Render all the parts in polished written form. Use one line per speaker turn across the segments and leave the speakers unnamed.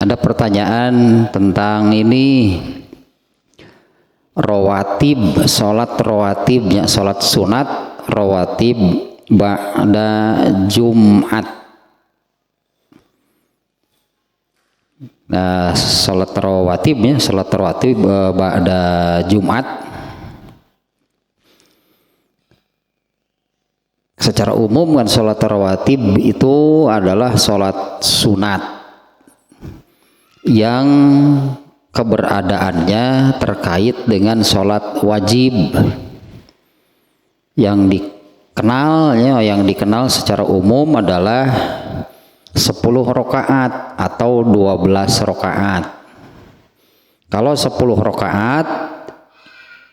Ada pertanyaan tentang ini rawatib, sholat rawatibnya, sholat sunat rawatib ba'da Jumat. Nah, sholat rawatibnya, sholat rawatib ba'da Jumat. Secara umum kan sholat rawatib itu adalah sholat sunat yang keberadaannya terkait dengan sholat wajib yang dikenal secara umum adalah 10 rakaat atau 12 rakaat. Kalau 10 rakaat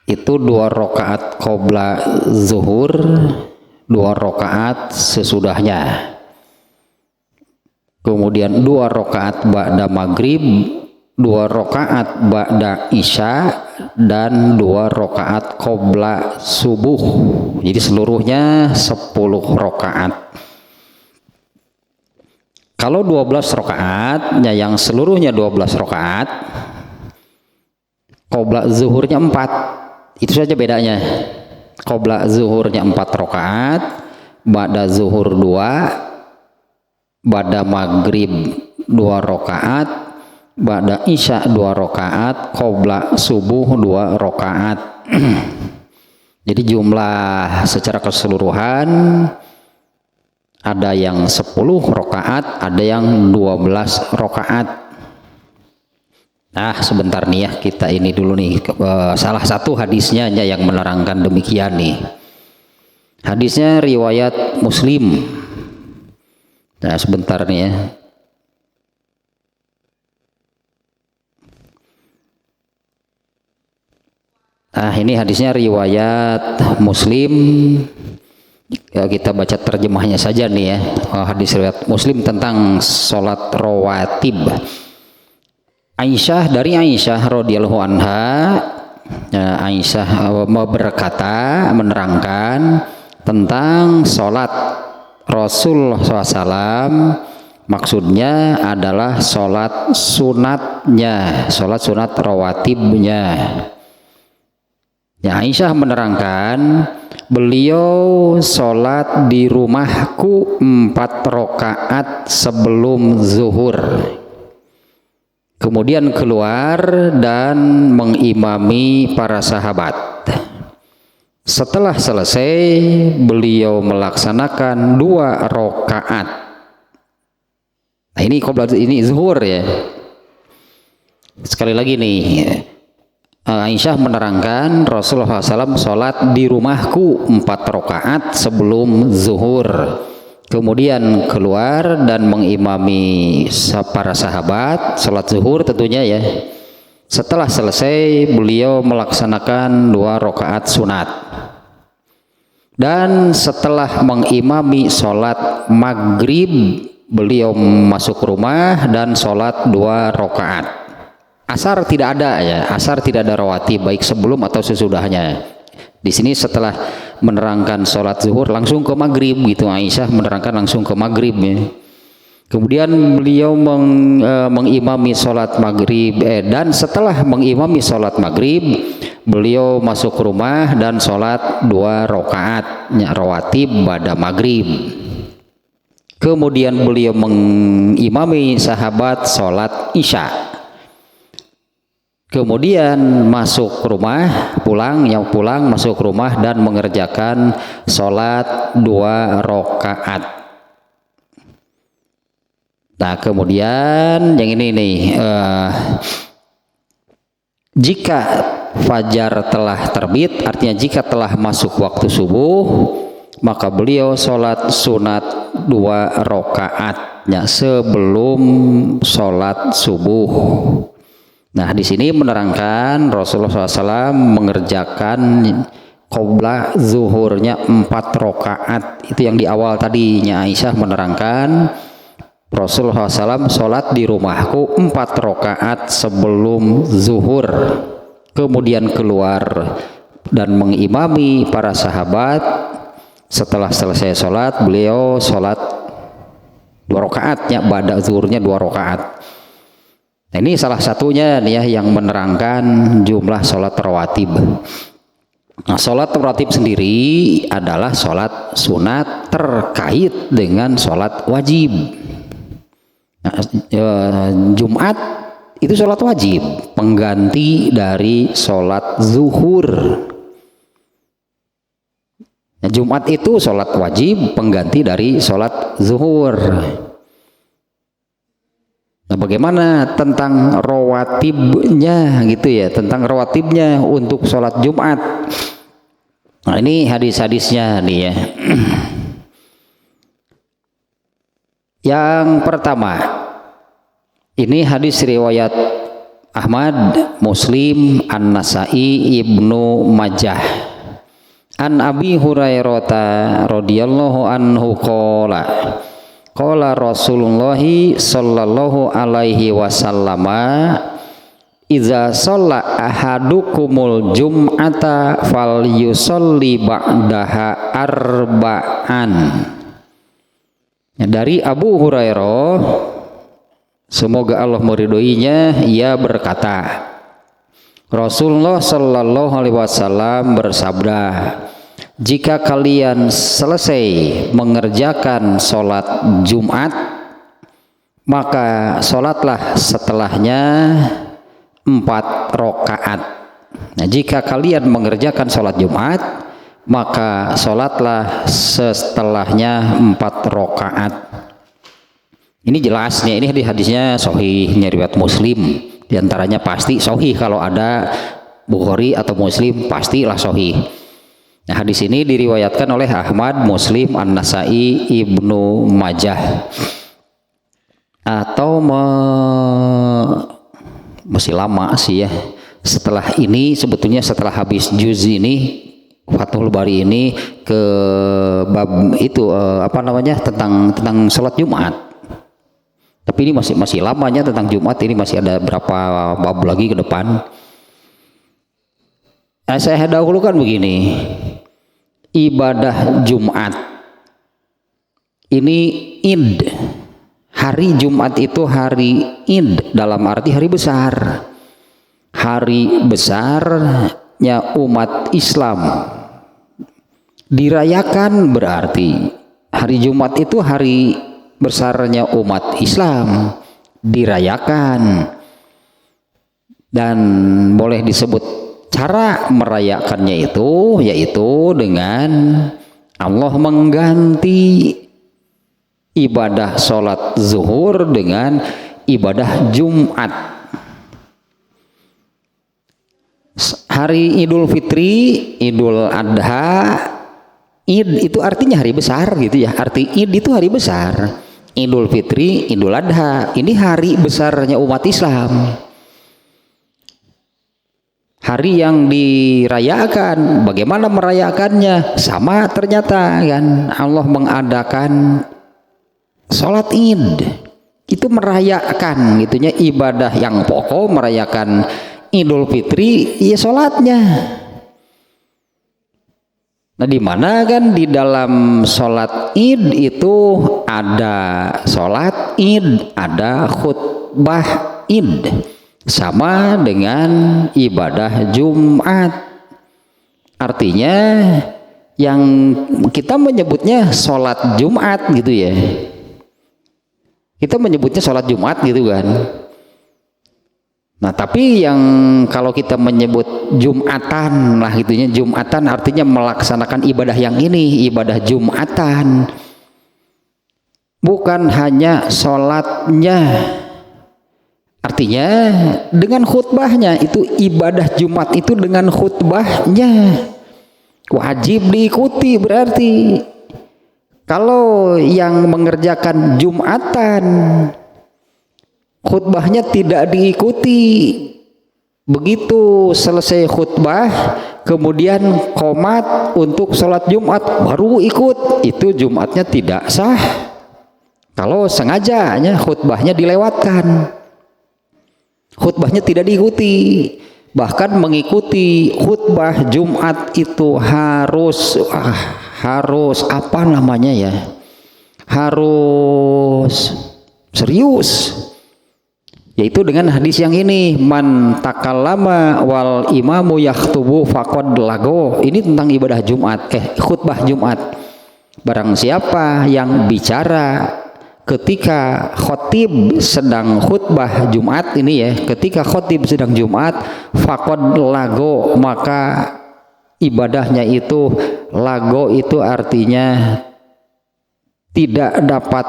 itu 2 rakaat qabla zuhur, 2 rakaat sesudahnya. Kemudian 2 rakaat ba'da maghrib, 2 rakaat ba'da isya, dan 2 rakaat qabla subuh. Jadi seluruhnya 10 rakaat. Kalau 12 rakaatnya yang seluruhnya 12 rakaat, qabla zuhurnya 4. Itu saja bedanya. Qabla zuhurnya 4 rakaat, ba'da zuhur 2, ba'da maghrib 2 rakaat, ba'da isya 2 rakaat, qabla subuh 2 rakaat. Jadi jumlah secara keseluruhan ada yang 10 rakaat, ada yang 12 rakaat. Nah, sebentar nih ya, kita ini dulu nih salah satu hadisnya yang menerangkan demikian nih. Hadisnya riwayat Muslim. Nah, sebentar nih ya. Nah, ini hadisnya riwayat Muslim. Ya, kita baca terjemahnya saja nih ya. Hadis riwayat Muslim tentang sholat rawatib. Dari Aisyah radhiyallahu anha, Aisyah berkata, menerangkan tentang sholat Rasulullah SAW, maksudnya adalah sholat sunatnya, sholat sunat rawatibnya. Ya, Aisyah menerangkan, beliau sholat di rumahku 4 rakaat sebelum zuhur, kemudian keluar dan mengimami para sahabat. Setelah selesai, beliau melaksanakan 2 rakaat. Nah, ini zuhur ya. Sekali lagi nih, Aisyah menerangkan Rasulullah SAW sholat di rumahku 4 rakaat sebelum zuhur, kemudian keluar dan mengimami para sahabat sholat zuhur tentunya ya. Setelah selesai, beliau melaksanakan 2 rakaat sunat. Dan setelah mengimami sholat maghrib, beliau masuk rumah dan sholat 2 rakaat. Asar tidak ada ya, asar tidak ada rawatib baik sebelum atau sesudahnya. Di sini setelah menerangkan sholat zuhur langsung ke maghrib gitu, Aisyah menerangkan langsung ke maghrib ya. Kemudian beliau mengimami sholat maghrib dan setelah mengimami sholat maghrib, beliau masuk rumah dan sholat 2 rakaat rawatib pada maghrib. Kemudian beliau mengimami sahabat sholat isya. Kemudian masuk rumah, pulang masuk rumah dan mengerjakan sholat 2 rakaat. Nah, kemudian yang ini nih, jika fajar telah terbit, artinya jika telah masuk waktu subuh, maka beliau sholat sunat 2 rakaatnya sebelum sholat subuh. Nah, di sini menerangkan Rasulullah SAW mengerjakan qabla zuhurnya 4 rakaat. Itu yang di awal tadinya Aisyah menerangkan Rasulullah SAW sholat di rumahku 4 rakaat sebelum zuhur, kemudian keluar dan mengimami para sahabat. Setelah selesai sholat, beliau sholat 2 rakaatnya, ba'da zuhurnya 2 rakaat. Nah, ini salah satunya nih ya yang menerangkan jumlah sholat rawatib. Nah, sholat rawatib sendiri adalah sholat sunat terkait dengan sholat wajib. Nah, Jumat itu sholat wajib, pengganti dari sholat zuhur. Nah, Jumat itu sholat wajib, pengganti dari sholat zuhur. Nah, bagaimana tentang rawatibnya gitu ya, tentang rawatibnya untuk sholat Jumat. Nah, ini hadis-hadisnya nih ya. Yang pertama, ini hadis riwayat Ahmad, Muslim, An-Nasai, Ibnu Majah. An Abi Hurairah radhiyallahu anhu qala qala Rasulullah sallallahu alaihi wasallam iza shalla ahadukumul jum'ata falyusalli ba'daha arba'an. Dari Abu Hurairah, semoga Allah meridhoinya, ia berkata, Rasulullah sallallahu alaihi wasallam bersabda, jika kalian selesai mengerjakan sholat Jumat, maka sholatlah setelahnya 4 rakaat. Nah, jika kalian mengerjakan sholat Jumat, maka sholatlah setelahnya 4 rakaat. Ini jelasnya, ini hadisnya sahih, riwayat Muslim. Di antaranya pasti sahih, kalau ada Bukhari atau Muslim pastilah sahih. Nah, hadis ini diriwayatkan oleh Ahmad, Muslim, An-Nasai, Ibnu Majah. Atau masih lama sih ya. Setelah ini, sebetulnya setelah habis juz ini, Fathul Bari ini, ke bab itu tentang sholat Jumat. Tapi ini masih lamanya tentang Jumat, ini masih ada berapa bab lagi ke depan. Saya dahulukan begini, ibadah Jumat ini Id. Hari Jumat itu hari Id, dalam arti hari besar. Hari besarnya umat Islam. Dirayakan berarti hari Jumat itu hari besarnya umat Islam, dirayakan. Dan boleh disebut cara merayakannya itu yaitu dengan Allah mengganti ibadah sholat zuhur dengan ibadah Jumat. Hari Idul Fitri, Idul Adha, Id itu artinya hari besar gitu ya. Arti Id itu hari besar. Idul Fitri, Idul Adha, ini hari besarnya umat Islam. Hari yang dirayakan, bagaimana merayakannya? Sama ternyata kan, Allah mengadakan sholat Id. Itu merayakan gitunya, ibadah yang pokok, merayakan Idul Fitri, ya sholatnya. Nah, di mana kan di dalam sholat Id itu ada sholat Id, ada khutbah Id, sama dengan ibadah Jumat. Artinya yang kita menyebutnya sholat Jumat gitu ya. Kita menyebutnya sholat Jumat gitu kan. Nah, tapi yang kalau kita menyebut Jumatan lah gitunya, Jumatan artinya melaksanakan ibadah yang ini, ibadah Jumatan. Bukan hanya sholatnya. Artinya dengan khutbahnya, itu ibadah Jumat itu dengan khutbahnya. Wajib diikuti berarti. Kalau yang mengerjakan Jumatan, khutbahnya tidak diikuti, begitu selesai khutbah kemudian qomat untuk sholat Jumat baru ikut, itu Jumatnya tidak sah. Kalau sengajanya khutbahnya dilewatkan, khutbahnya tidak diikuti. Bahkan mengikuti khutbah Jumat itu harus apa namanya ya, harus serius. yaitu dengan hadis yang ini, man takallama wal imamu yaktubu faqad lago. Ini tentang ibadah Jumat, khutbah Jumat. Barang siapa yang bicara ketika khotib sedang khutbah Jumat ini ya, ketika khotib sedang Jumat, faqad lago, maka ibadahnya itu, lago itu artinya tidak dapat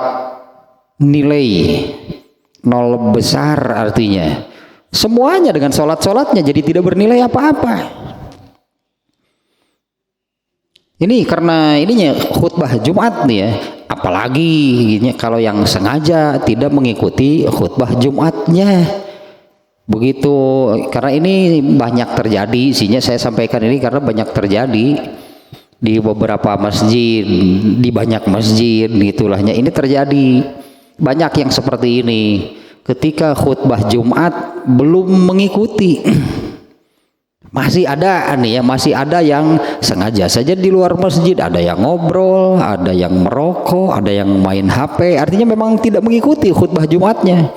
nilai, nol besar artinya. Semuanya dengan sholat-sholatnya jadi tidak bernilai apa-apa. Ini karena ininya khutbah Jumat nih ya. Apalagi gini, kalau yang sengaja tidak mengikuti khutbah Jumatnya. Begitu, karena ini banyak terjadi, isinya saya sampaikan ini karena banyak terjadi di beberapa masjid, di banyak masjid gitulahnya ini terjadi. Banyak yang seperti ini, ketika khutbah Jumat belum mengikuti. Masih ada nih ya, masih ada yang sengaja saja di luar masjid, ada yang ngobrol, ada yang merokok, ada yang main HP, artinya memang tidak mengikuti khutbah Jumatnya.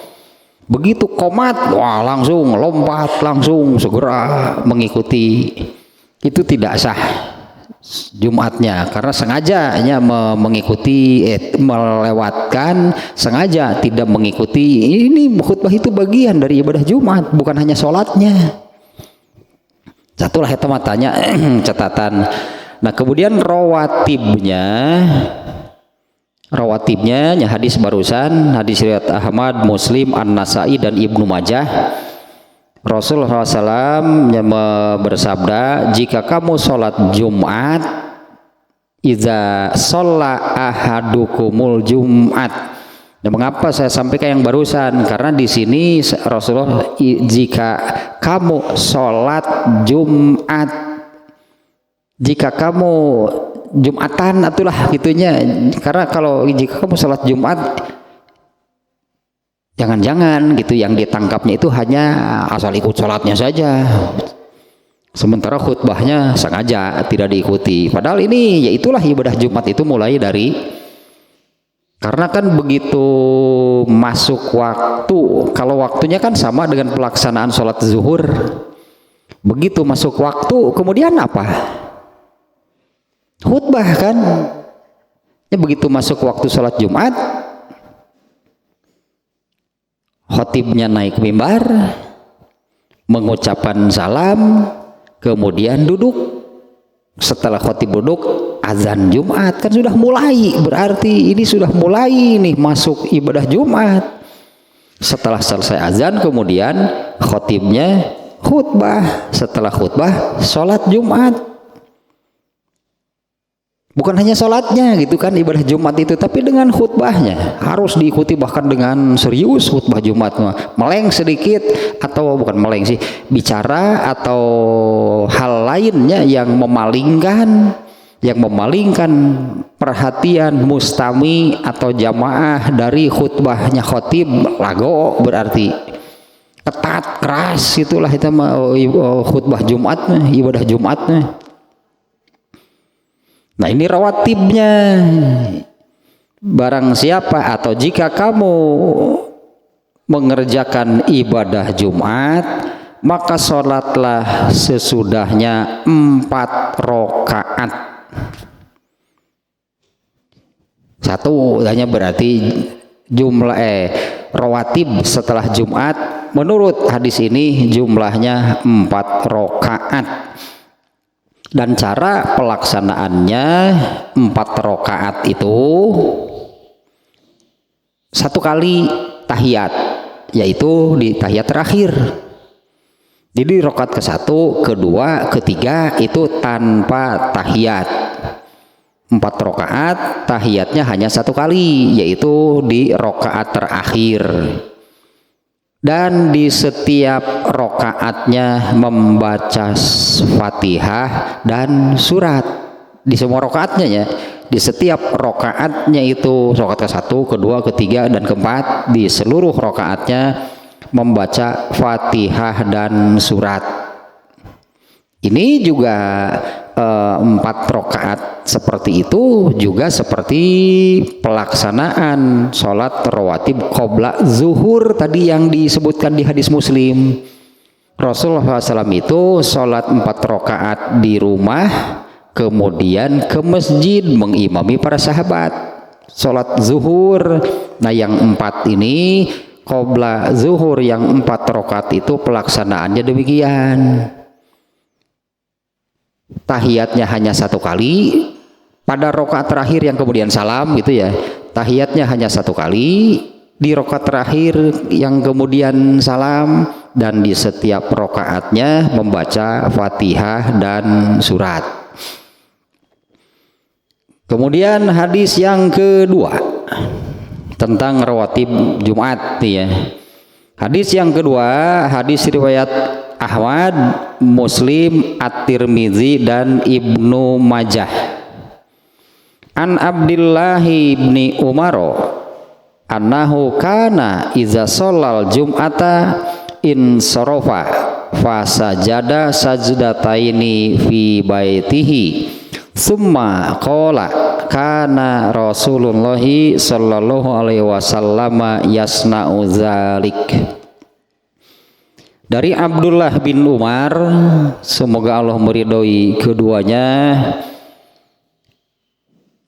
Begitu komat, wah langsung lompat, langsung segera mengikuti. Itu tidak sah Jumatnya, karena sengaja hanya mengikuti, melewatkan, sengaja tidak mengikuti. Ini khutbah itu bagian dari ibadah Jumat, bukan hanya sholatnya. Satulah itu matanya catatan. Nah kemudian rawatibnya ya hadis barusan, hadis riwayat Ahmad, Muslim, An-Nasai dan Ibnu Majah. Rasulullah SAW bersabda, jika kamu sholat Jumat, iza sholla ahadukumul Jumat. Nah, mengapa saya sampaikan yang barusan? Karena di sini Rasulullah, jika kamu sholat Jumat, jika kamu Jumatan itulah gitunya. Karena kalau jika kamu sholat Jumat, jangan-jangan gitu yang ditangkapnya itu hanya asal ikut sholatnya saja, sementara khutbahnya sengaja tidak diikuti. Padahal ini ya itulah ibadah Jumat itu mulai dari, karena kan begitu masuk waktu, kalau waktunya kan sama dengan pelaksanaan sholat zuhur, begitu masuk waktu kemudian apa? Khutbah kan ya. Begitu masuk waktu sholat Jumat, khotibnya naik mimbar, mengucapkan salam, kemudian duduk. Setelah khotib duduk, azan Jumat kan sudah mulai, berarti ini sudah mulai nih masuk ibadah Jumat. Setelah selesai azan, kemudian khotibnya khutbah, setelah khutbah sholat Jumat. Bukan hanya sholatnya gitu kan ibadah Jumat itu, tapi dengan khutbahnya harus diikuti, bahkan dengan serius khutbah Jumat. Meleng sedikit atau bukan meleng sih, bicara atau hal lainnya yang memalingkan perhatian mustami atau jamaah dari khutbahnya khotib, lago berarti ketat keras, itulah itu khutbah Jumatnya, ibadah Jumatnya. Nah ini rawatibnya, barang siapa atau jika kamu mengerjakan ibadah Jumat, maka sholatlah sesudahnya 4 rakaat. Satu hanya berarti jumlah rawatib setelah Jumat, menurut hadis ini jumlahnya 4 rakaat. Dan cara pelaksanaannya 4 rakaat itu 1 kali tahiyat, yaitu di tahiyat terakhir. Jadi rakaat ke-1, kedua, ketiga itu tanpa tahiyat. 4 rakaat, tahiyatnya hanya 1 kali, yaitu di rakaat terakhir. Dan di setiap rokaatnya membaca Fatihah dan surat, di semua rokaatnya ya. Di setiap rokaatnya itu rokaat ke-1, kedua, ketiga dan keempat, di seluruh rokaatnya membaca Fatihah dan surat. Ini juga 4 rakaat seperti itu juga seperti pelaksanaan sholat rawatib qabla zuhur tadi yang disebutkan di hadis Muslim. Rasulullah SAW itu sholat 4 rakaat di rumah, kemudian ke masjid mengimami para sahabat sholat zuhur. Nah yang 4 ini qabla zuhur, yang 4 rakaat itu pelaksanaannya demikian. Tahiyatnya hanya 1 kali pada rakaat terakhir yang kemudian salam gitu ya. Tahiyatnya hanya 1 kali di rakaat terakhir yang kemudian salam, dan di setiap rakaatnya membaca Fatihah dan surat. Kemudian hadis yang kedua tentang rawatib Jumat nih ya. Hadis yang kedua, hadis riwayat Ahmad, Muslim, At-Tirmizi dan Ibnu Majah. An Abdillah bin Umar annahu kana iza sholal jum'ata in sorofa fasajada sajdataini fi baitihi summa qala kana Rasulullahi sallallahu alaihi wasallam yasna'u dzalik. Dari Abdullah bin Umar, semoga Allah meridhoi keduanya,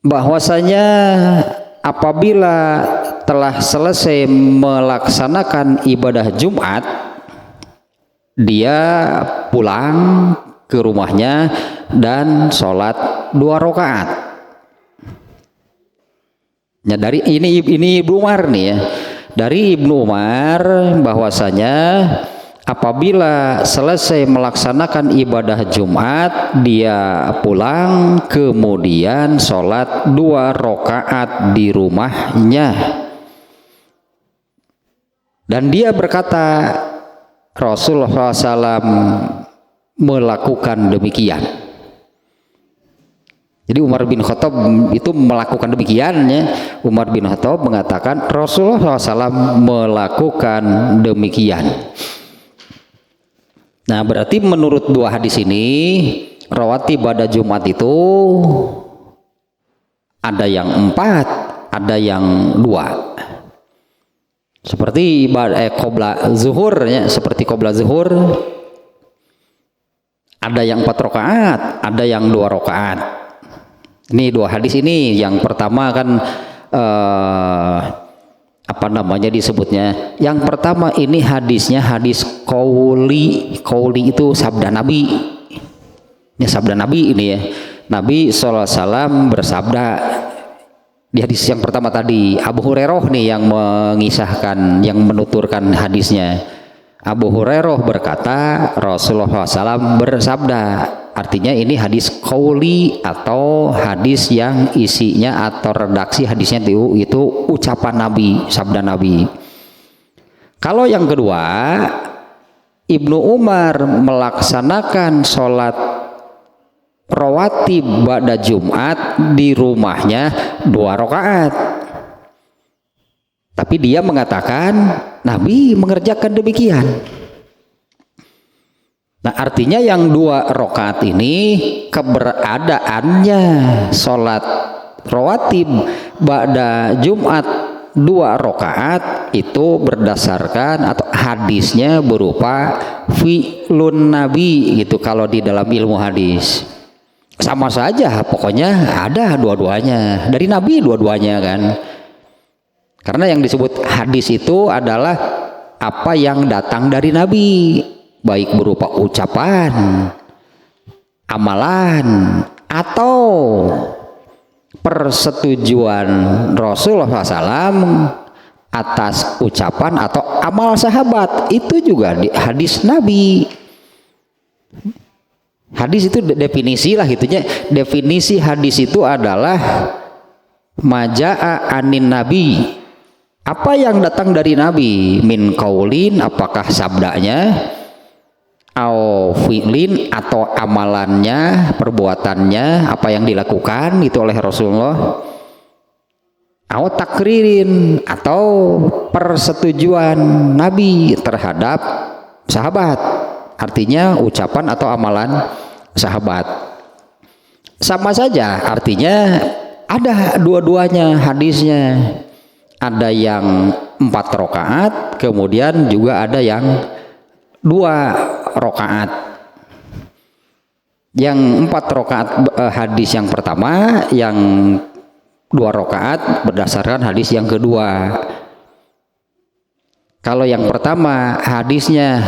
bahwasanya apabila telah selesai melaksanakan ibadah Jumat, dia pulang ke rumahnya dan sholat 2 rakaat. Ya, dari ini Ibnu Umar nih ya. Dari Ibnu Umar bahwasanya apabila selesai melaksanakan ibadah Jumat, dia pulang kemudian sholat 2 rakaat di rumahnya. Dan dia berkata, Rasulullah SAW melakukan demikian. Jadi Umar bin Khattab itu melakukan demikian ya. Umar bin Khattab mengatakan Rasulullah SAW melakukan demikian. Nah berarti menurut 2 hadis ini rawatib pada Jumat itu ada yang 4, ada yang 2. Seperti qabla zuhur ya, seperti qabla zuhur ada yang 4 rakaat, ada yang 2 rakaat. Ini 2 hadis ini, yang pertama kan apa namanya disebutnya, yang pertama ini hadisnya hadis qauli itu sabda Nabi. Ini sabda Nabi ini ya. Nabi SAW bersabda di hadis yang pertama tadi. Abu Hurairah nih yang mengisahkan, yang menuturkan hadisnya. Abu Hurairah berkata Rasulullah SAW bersabda. Artinya ini hadis qauli atau hadis yang isinya atau redaksi hadisnya itu ucapan Nabi, sabda Nabi. Kalau yang kedua, Ibnu Umar melaksanakan sholat rawatib pada Jumat di rumahnya 2 rakaat. Tapi dia mengatakan Nabi mengerjakan demikian. Nah artinya yang 2 rakaat ini keberadaannya sholat rawatib pada Jumat 2 rakaat itu berdasarkan atau hadisnya berupa fi'lun Nabi gitu. Kalau di dalam ilmu hadis sama saja, pokoknya ada dua-duanya dari Nabi, dua-duanya kan. Karena yang disebut hadis itu adalah apa yang datang dari Nabi, baik berupa ucapan, amalan, atau persetujuan Rasulullah SAW atas ucapan atau amal sahabat. Itu juga di hadis Nabi. Hadis itu definisi lah gitunya. Definisi hadis itu adalah maja'a anin Nabi, apa yang datang dari Nabi, min qaulin, apakah sabdanya, au fi'lin, atau amalannya, perbuatannya, apa yang dilakukan itu oleh Rasulullah, au takririn, atau persetujuan Nabi terhadap sahabat, artinya ucapan atau amalan sahabat. sama saja, artinya ada dua-duanya hadisnya. Ada yang 4 rakaat, kemudian juga ada yang 2 rakaat. Yang 4 rakaat hadis yang pertama, yang 2 rakaat berdasarkan hadis yang kedua. Kalau yang pertama hadisnya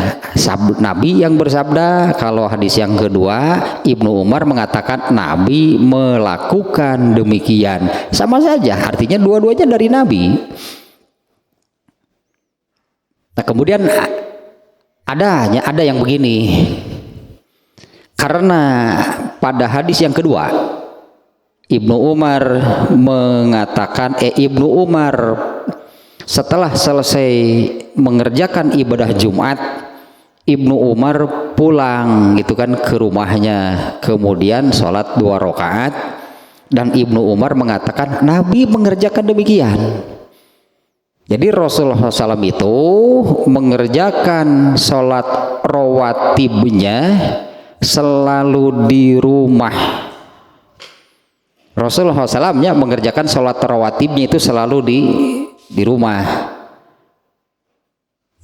Nabi yang bersabda, kalau hadis yang kedua Ibnu Umar mengatakan Nabi melakukan demikian. Sama saja, artinya dua-duanya dari Nabi. Nah, kemudian ada yang begini. Karena pada hadis yang kedua Ibnu Umar mengatakan Ibnu Umar setelah selesai mengerjakan ibadah Jumat, Ibnu Umar pulang gitu kan ke rumahnya, kemudian sholat 2 rakaat, dan Ibnu Umar mengatakan Nabi mengerjakan demikian. Jadi Rasulullah SAW itu mengerjakan sholat rawatibnya selalu di rumah. Rasulullah SAW mengerjakan sholat rawatibnya itu selalu di rumah,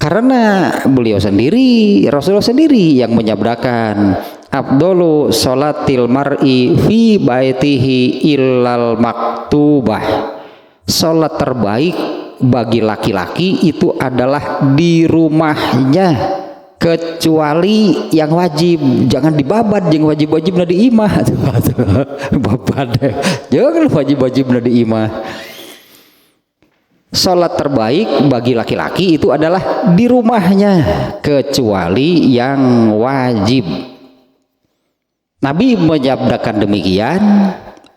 karena beliau sendiri, Rasulullah sendiri yang menyabdakan afdhalu sholatil mar'i fi baitihi illal maktubah, sholat terbaik bagi laki-laki itu adalah di rumahnya kecuali yang wajib. Jangan dibabat, yang wajib-wajib na di imah babat jangan wajib-wajib na di imah. Sholat terbaik bagi laki-laki itu adalah di rumahnya kecuali yang wajib. Nabi menyabdakan demikian,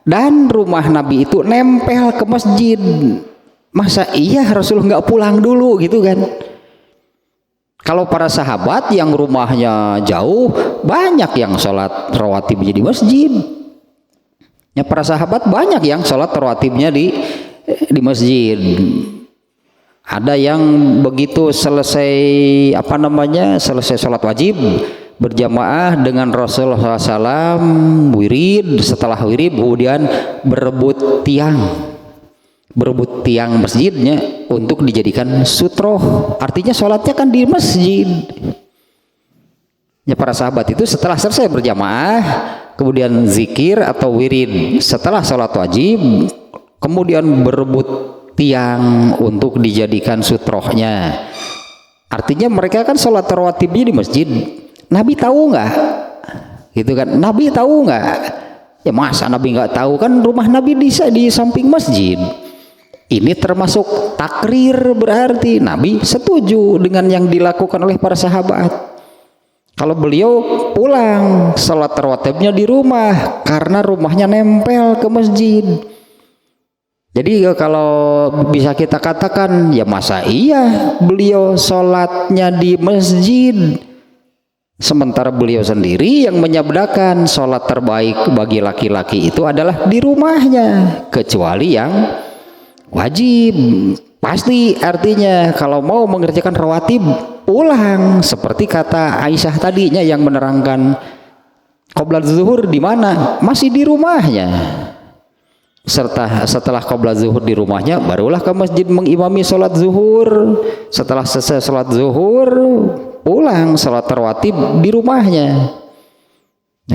dan rumah Nabi itu nempel ke masjid. Masa iya Rasulullah nggak pulang dulu gitu kan? Kalau para sahabat yang rumahnya jauh, banyak yang sholat rawatibnya di masjid. Ya, para sahabat banyak yang sholat rawatibnya di masjid. Ada yang begitu selesai selesai sholat wajib berjamaah dengan Rasulullah SAW, wirid, setelah wirid kemudian berebut tiang masjidnya untuk dijadikan sutroh. Artinya sholatnya kan di masjid. Ya, para sahabat itu setelah selesai berjamaah kemudian zikir atau wirid setelah sholat wajib, kemudian berebut tiang untuk dijadikan sutrohnya. Artinya mereka kan sholat rawatibnya di masjid. Nabi tahu nggak? Gitu kan? Nabi tahu nggak? Ya masa Nabi nggak tahu, kan rumah Nabi di samping masjid. Ini termasuk takrir, berarti Nabi setuju dengan yang dilakukan oleh para sahabat. Kalau beliau pulang sholat rawatibnya di rumah karena rumahnya nempel ke masjid. Jadi kalau bisa kita katakan, ya masa iya beliau sholatnya di masjid, sementara beliau sendiri yang menyabdakan sholat terbaik bagi laki-laki itu adalah di rumahnya kecuali yang wajib. Pasti artinya kalau mau mengerjakan rawatib pulang, seperti kata Aisyah tadinya yang menerangkan qoblal zuhur di mana, masih di rumahnya. Setelah qoblal zuhur di rumahnya, barulah ke masjid mengimami sholat zuhur. Setelah selesai sholat zuhur, pulang sholat rawatib di rumahnya.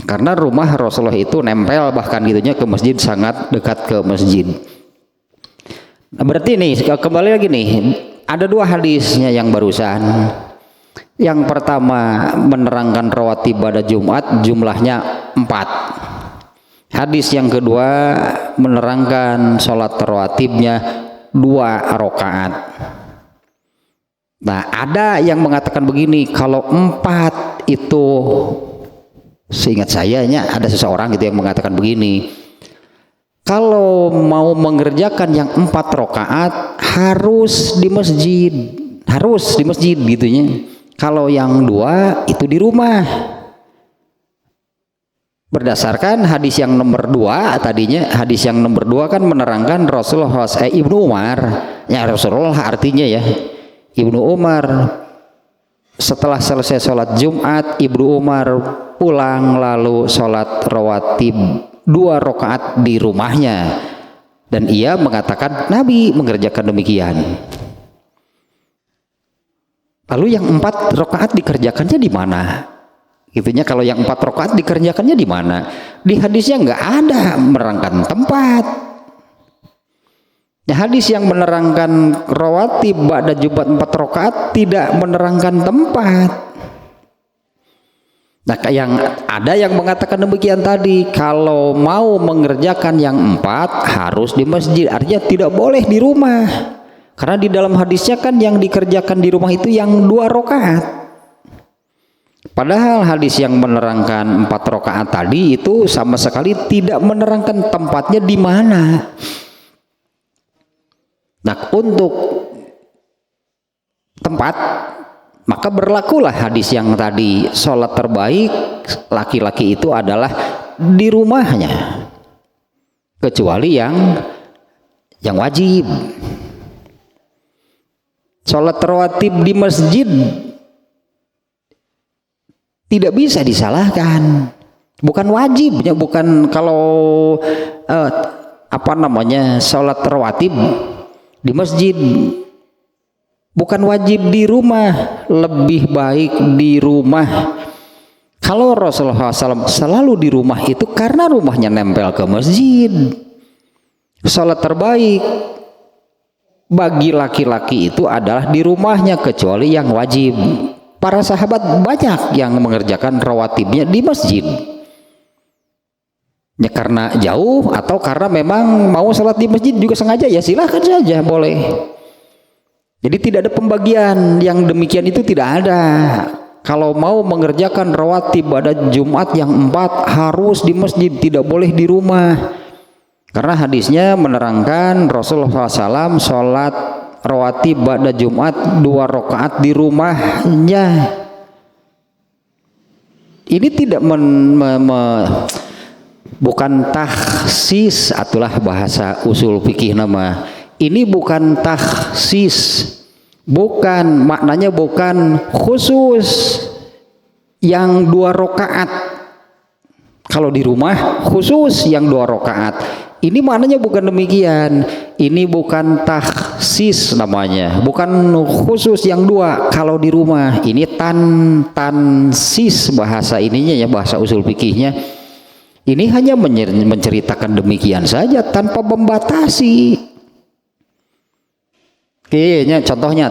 Karena rumah Rasulullah itu nempel bahkan gitunya ke masjid, sangat dekat ke masjid. Nah, berarti nih kembali lagi nih, ada 2 hadisnya yang barusan. Yang pertama menerangkan rawatib pada Jumat jumlahnya 4. Hadis yang kedua menerangkan sholat rawatibnya 2 rakaat. Nah, ada yang mengatakan begini, kalau 4 itu, seingat saya ada seseorang gitu yang mengatakan begini, kalau mau mengerjakan yang 4 rakaat harus di masjid gitunya. Kalau yang 2 itu di rumah. Berdasarkan hadis yang nomor 2 tadinya, hadis yang nomor 2 kan menerangkan Rasulullah Ibnu Umar, ya Rasulullah artinya ya, Ibnu Umar setelah selesai sholat Jumat, Ibnu Umar pulang lalu sholat rawatib 2 rakaat di rumahnya, dan ia mengatakan Nabi mengerjakan demikian. Lalu yang 4 rakaat dikerjakannya di mana? Itunya kalau yang 4 rakaat dikerjakannya di mana? Di hadisnya nggak ada menerangkan tempat. Ya, hadis yang menerangkan rawatib ba'da Jumat 4 rakaat tidak menerangkan tempat. Nah, yang ada yang mengatakan demikian tadi, kalau mau mengerjakan yang 4 harus di masjid, artinya tidak boleh di rumah. Karena di dalam hadisnya kan yang dikerjakan di rumah itu yang 2 rakaat. Padahal hadis yang menerangkan 4 rakaat tadi itu sama sekali tidak menerangkan tempatnya di mana. Nah, untuk tempat maka berlakulah hadis yang tadi, sholat terbaik laki-laki itu adalah di rumahnya, kecuali yang wajib. Sholat rawatib di masjid tidak bisa disalahkan, bukan wajibnya, bukan kalau sholat rawatib di masjid, bukan wajib di rumah, lebih baik di rumah. Kalau Rasulullah SAW selalu di rumah itu karena rumahnya nempel ke masjid. Sholat terbaik bagi laki-laki itu adalah di rumahnya, kecuali yang wajib. Para sahabat banyak yang mengerjakan rawatibnya di masjid, ya karena jauh atau karena memang mau sholat di masjid juga sengaja, ya silahkan saja, boleh. Jadi tidak ada pembagian yang demikian, itu tidak ada. Kalau mau mengerjakan rawatib pada Jumat yang 4 harus di masjid, tidak boleh di rumah. Karena hadisnya menerangkan Rasulullah SAW sholat rawatib pada Jumat 2 rakaat di rumahnya. Ini tidak bukan tahsis, atulah bahasa usul fikih nama. Ini bukan tahsis, bukan maknanya, bukan khusus yang 2 rakaat. Kalau di rumah khusus yang 2 rakaat. Ini maknanya bukan demikian. Ini bukan tahsis namanya, bukan khusus yang 2 kalau di rumah. Ini tansis bahasa ininya ya, bahasa usul fikihnya. Ini hanya menceritakan demikian saja tanpa membatasi. Kayaknya contohnya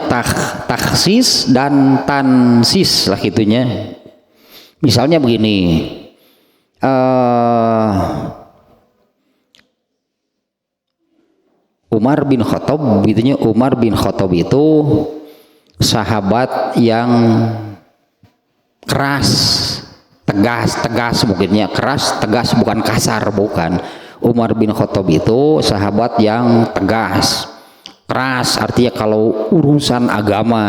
tahsis dan tansis lah gitunya. Misalnya begini, Umar bin Khattab, gitunya. Umar bin Khattab itu sahabat yang keras, tegas mungkinnya, keras, tegas, bukan kasar, bukan. Umar bin Khattab itu sahabat yang tegas, keras, artinya kalau urusan agama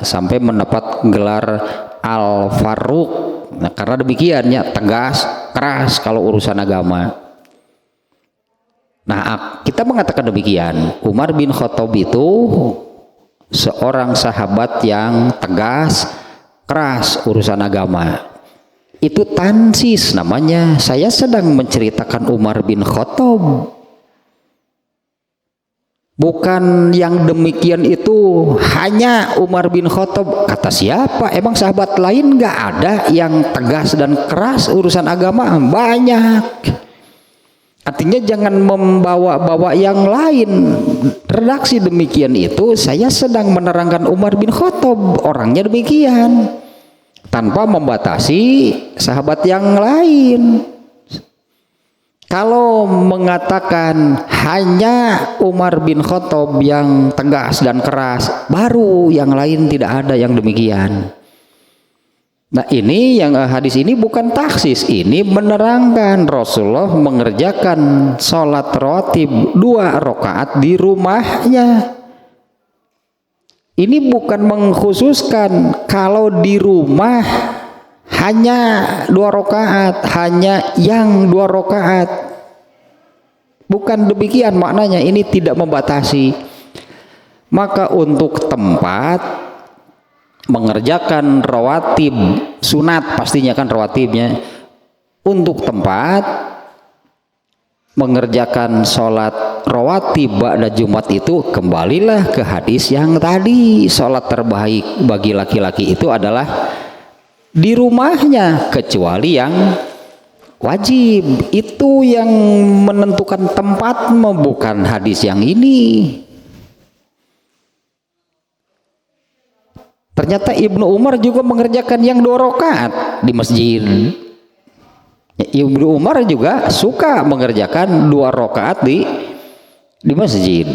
sampai mendapat gelar Al-Faruq. Nah, karena demikian ya, tegas, keras kalau urusan agama. Nah, kita mengatakan demikian, Umar bin Khattab itu seorang sahabat yang tegas, keras urusan agama. Itu tansis namanya. Saya sedang menceritakan Umar bin Khattab. Bukan yang demikian itu hanya Umar bin Khattab. Kata siapa? Emang sahabat lain nggak ada yang tegas dan keras urusan agama? Banyak. Artinya jangan membawa-bawa yang lain. Redaksi demikian itu saya sedang menerangkan Umar bin Khattab, orangnya demikian, tanpa membatasi sahabat yang lain. Kalau mengatakan hanya Umar bin Khattab yang tegas dan keras, baru yang lain tidak ada yang demikian. Nah, ini yang hadis ini bukan taksis, ini menerangkan Rasulullah mengerjakan sholat rawatib 2 rakaat di rumahnya. Ini bukan mengkhususkan kalau di rumah hanya 2 rakaat, hanya yang 2 rakaat. Bukan demikian maknanya, ini tidak membatasi. Maka untuk tempat mengerjakan rawatib sunat, pastinya kan rawatibnya, untuk tempat mengerjakan sholat rawatib ba'da Jumat itu, kembalilah ke hadis yang tadi, sholat terbaik bagi laki-laki itu adalah di rumahnya kecuali yang wajib. Itu yang menentukan tempat, bukan hadis yang ini. Ternyata Ibnu Umar juga mengerjakan yang 2 rakaat di masjid. Ibnu Umar juga suka mengerjakan 2 rakaat di masjid.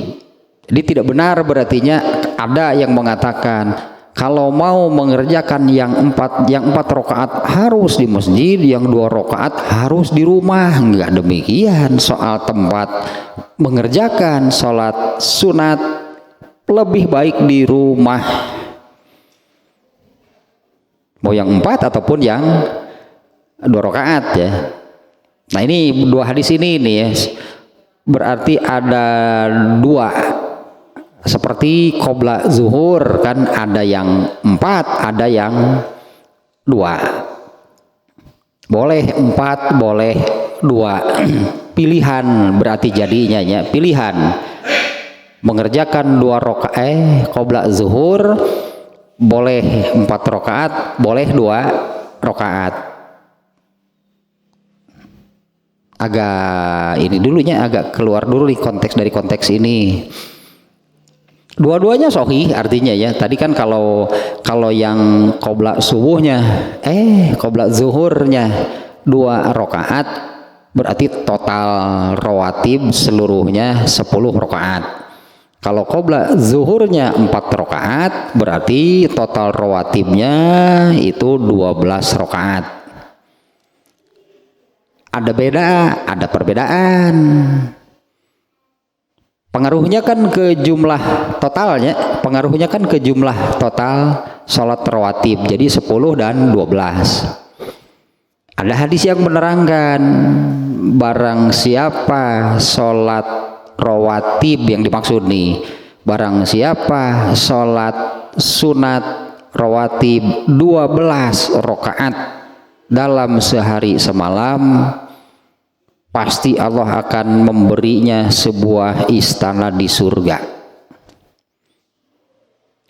Jadi tidak benar berartinya ada yang mengatakan kalau mau mengerjakan yang 4 rakaat harus di masjid, yang 2 rakaat harus di rumah. Enggak demikian. Soal tempat mengerjakan sholat sunat lebih baik di rumah. Mau yang 4 ataupun yang 2 rakaat ya. Nah ini 2 hadis ini nih ya, berarti ada 2 seperti qobla zuhur kan, ada yang 4 ada yang 2. Boleh 4 boleh 2 pilihan berarti jadinya ya, pilihan mengerjakan 2 rakaat qobla zuhur boleh 4 rakaat, boleh 2 rakaat. Agak ini dulunya, agak keluar dulu dari konteks ini. Dua-duanya sahih artinya ya. Tadi kan kalau yang qobla subuhnya, qobla zuhurnya 2 rakaat, berarti total rawatib seluruhnya 10 rakaat. Kalau qobla zuhurnya 4 rakaat, berarti total rawatibnya itu 12 rakaat. Ada perbedaan. Pengaruhnya kan ke jumlah totalnya, total sholat rawatib. Jadi 10 dan 12. Ada hadis yang menerangkan barang siapa sholat rawatib yang dimaksud nih, barang siapa sholat sunat rawatib 12 rakaat dalam sehari semalam, pasti Allah akan memberinya sebuah istana di surga.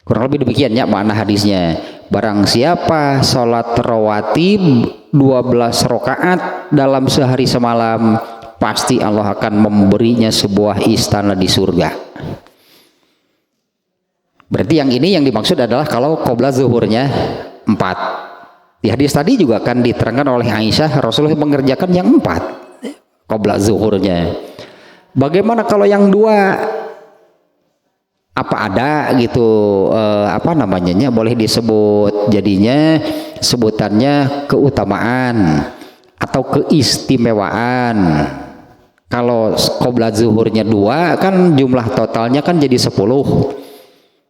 Kurang lebih demikian ya makna hadisnya. Barang siapa sholat rawatib 12 rakaat dalam sehari semalam, pasti Allah akan memberinya sebuah istana di surga. Berarti yang ini yang dimaksud adalah kalau qobla zuhurnya 4. Di hadis tadi juga kan diterangkan oleh Aisyah, Rasulullah mengerjakan yang 4 qobla zuhurnya. Bagaimana kalau yang 2? Apa ada gitu apa namanya, boleh disebut jadinya sebutannya keutamaan atau keistimewaan. Kalau qobla zuhurnya 2 kan jumlah totalnya kan jadi 10.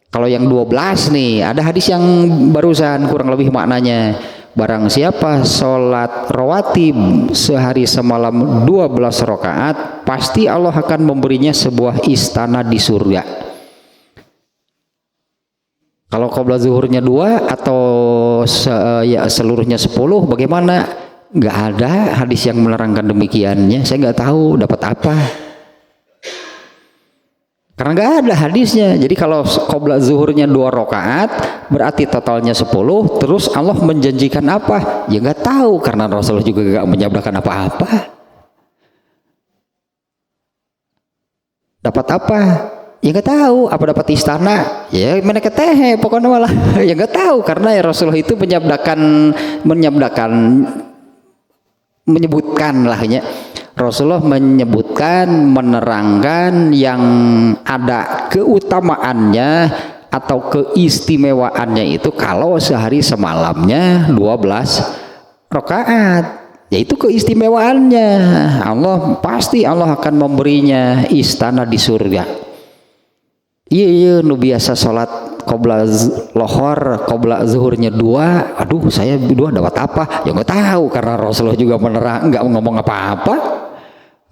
Kalau yang 12 nih, ada hadis yang barusan kurang lebih maknanya, barang siapa sholat rawatib sehari semalam 12 rakaat, pasti Allah akan memberinya sebuah istana di surga. Kalau qobla zuhurnya 2 atau seluruhnya 10, bagaimana? Nggak ada hadis yang menerangkan demikiannya. Saya nggak tahu dapat apa, karena nggak ada hadisnya. Jadi kalau qobla zuhurnya 2 rakaat berarti totalnya 10, terus Allah menjanjikan apa? Ya nggak tahu, karena Rasulullah juga nggak menyabdakan apa-apa. Dapat apa? Ya nggak tahu. Apa dapat istana? Ya mereka teh pokoknya malah ya nggak tahu, karena ya Rasulullah itu menyebutkan lahnya, Rasulullah menyebutkan, menerangkan yang ada keutamaannya atau keistimewaannya itu kalau sehari semalamnya 12 rakaat. Yaitu keistimewaannya. Pasti Allah akan memberinya istana di surga. Iya nu biasa sholat qobla lohor, qobla zuhurnya 2, aduh saya 2 dapat apa? Ya nggak tahu, karena Rasulullah juga nggak ngomong apa-apa.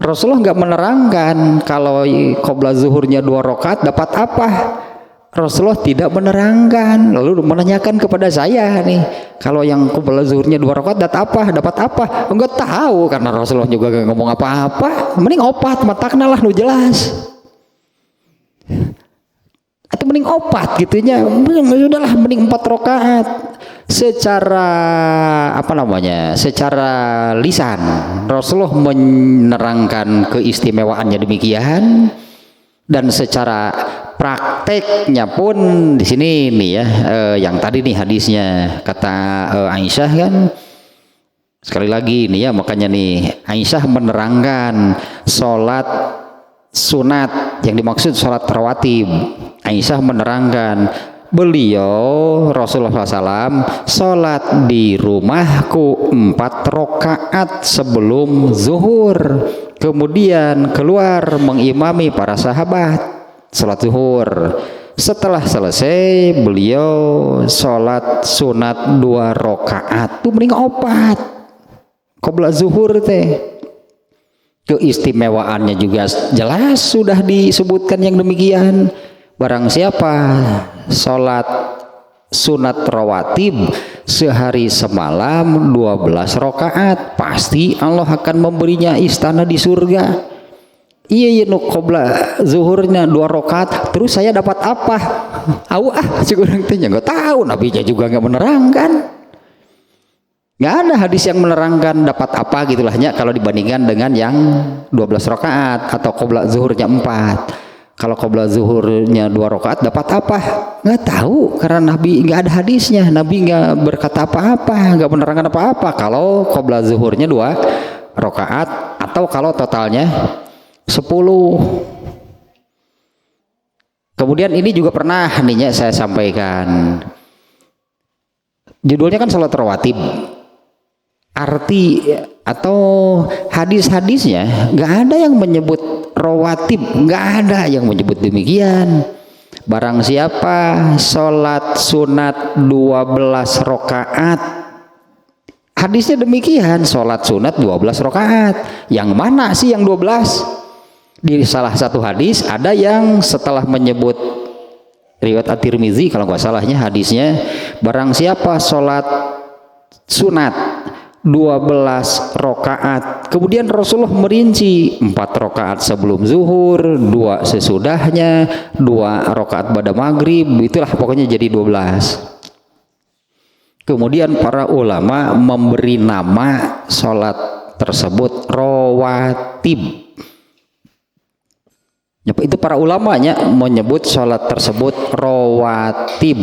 Rasulullah nggak menerangkan kalau qobla zuhurnya 2 rakaat dapat apa. Rasulullah tidak menerangkan, lalu menanyakan kepada saya nih, kalau yang qobla zuhurnya 2 rakaat dapat apa? Enggak tahu, karena Rasulullah juga gak ngomong apa-apa. Mending opat matakna lah nu jelas. Atau mending opat gitunya, sudahlah mending 4 rakaat. Secara secara lisan Rasulullah menerangkan keistimewaannya demikian, dan secara prakteknya pun di sini nih ya, yang tadi nih hadisnya kata Aisyah kan, sekali lagi nih ya, makanya nih Aisyah menerangkan sholat sunat yang dimaksud sholat rawatib. Aisyah menerangkan, beliau Rasulullah SAW sholat di rumahku 4 rakaat sebelum zuhur, kemudian keluar mengimami para sahabat sholat zuhur. Setelah selesai beliau sholat sunat 2 rakaat tuh mending opat qobla zuhur teh. Keistimewaannya juga jelas sudah disebutkan yang demikian. Barang siapa sholat sunat rawatib sehari semalam 12 rakaat, pasti Allah akan memberinya istana di surga. Iya nu qobla zuhurnya 2 rakaat, terus saya dapat apa? Curang tanya nggak tahu, nabinya juga nggak menerangkan. Nggak ada hadis yang menerangkan dapat apa gitulahnya kalau dibandingkan dengan yang 12 rakaat atau qobla zuhurnya 4. Kalau qobla zuhurnya 2 rakaat dapat apa? Nggak tahu, karena Nabi nggak ada hadisnya. Nabi nggak berkata apa-apa, nggak menerangkan apa-apa. Kalau qobla zuhurnya 2 rakaat atau kalau totalnya 10. Kemudian ini juga pernah nih saya sampaikan. Judulnya kan salat rawatib. Arti atau hadis-hadisnya nggak ada yang menyebut rawatib, nggak ada yang menyebut demikian. Barang siapa sholat sunat 12 rakaat, hadisnya demikian, sholat sunat 12 rakaat. Yang mana sih yang 12? Di salah satu hadis ada yang setelah menyebut riwayat At-Tirmizi kalau nggak salahnya hadisnya, barang siapa sholat sunat 12 rakaat, kemudian Rasulullah merinci 4 rakaat sebelum zuhur, 2 sesudahnya, 2 rakaat pada maghrib, itulah pokoknya jadi 12. Kemudian para ulama memberi nama sholat tersebut rawatib. Itu para ulamanya menyebut sholat tersebut rawatib.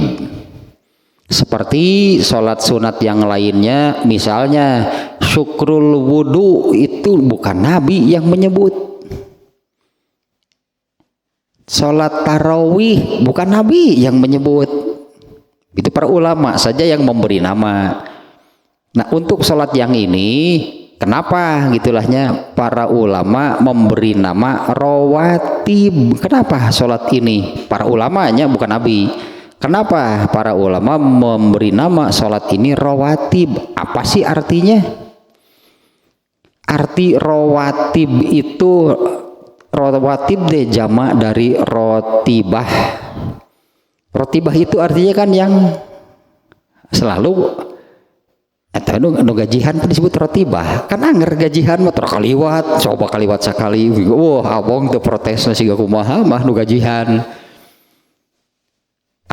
Seperti sholat sunat yang lainnya, misalnya syukrul wudu, itu bukan Nabi yang menyebut. Sholat tarawih bukan Nabi yang menyebut. Itu para ulama saja yang memberi nama. Nah untuk sholat yang ini, kenapa gitulahnya para ulama memberi nama rawatib? Kenapa sholat ini? Para ulamanya bukan Nabi. Kenapa para ulama memberi nama sholat ini rawatib? Apa sih artinya? Arti rawatib itu, rawatib deh jamak dari rotibah. Rotibah itu artinya kan yang selalu atau nu gajihan disebut rotibah. Kan anger gajihan mah terkaliwat, coba kaliwat sekali. Wah, abong teu protes sih gak kumaha mah nu gajihan.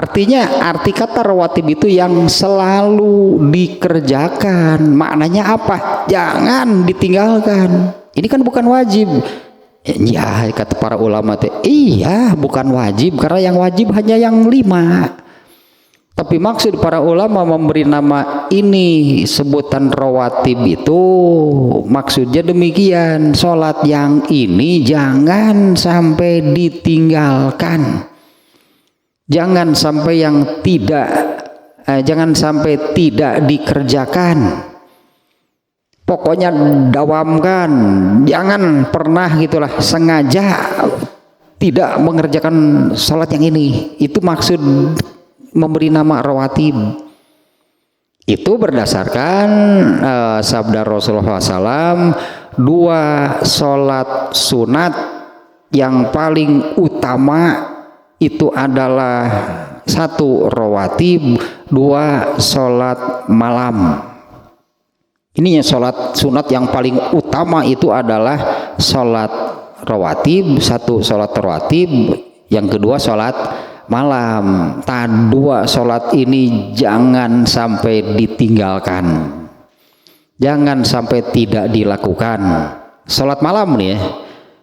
Artinya arti kata rawatib itu yang selalu dikerjakan. Maknanya apa? Jangan ditinggalkan. Ini kan bukan wajib. Ya kata para ulama iya bukan wajib, karena yang wajib hanya yang 5. Tapi maksud para ulama memberi nama ini sebutan rawatib itu maksudnya demikian. Sholat yang ini jangan sampai ditinggalkan. Jangan sampai jangan sampai tidak dikerjakan. Pokoknya dawamkan, jangan pernah gitulah sengaja tidak mengerjakan sholat yang ini. Itu maksud memberi nama rawatib. Itu berdasarkan sabda Rasulullah SAW, 2 sholat sunat yang paling utama itu adalah 1 rawatib, 2 sholat malam. Ininya sholat sunat yang paling utama itu adalah sholat rawatib, 1 sholat rawatib, yang kedua sholat malam. 2 sholat ini jangan sampai ditinggalkan, jangan sampai tidak dilakukan. Sholat malam nih ya,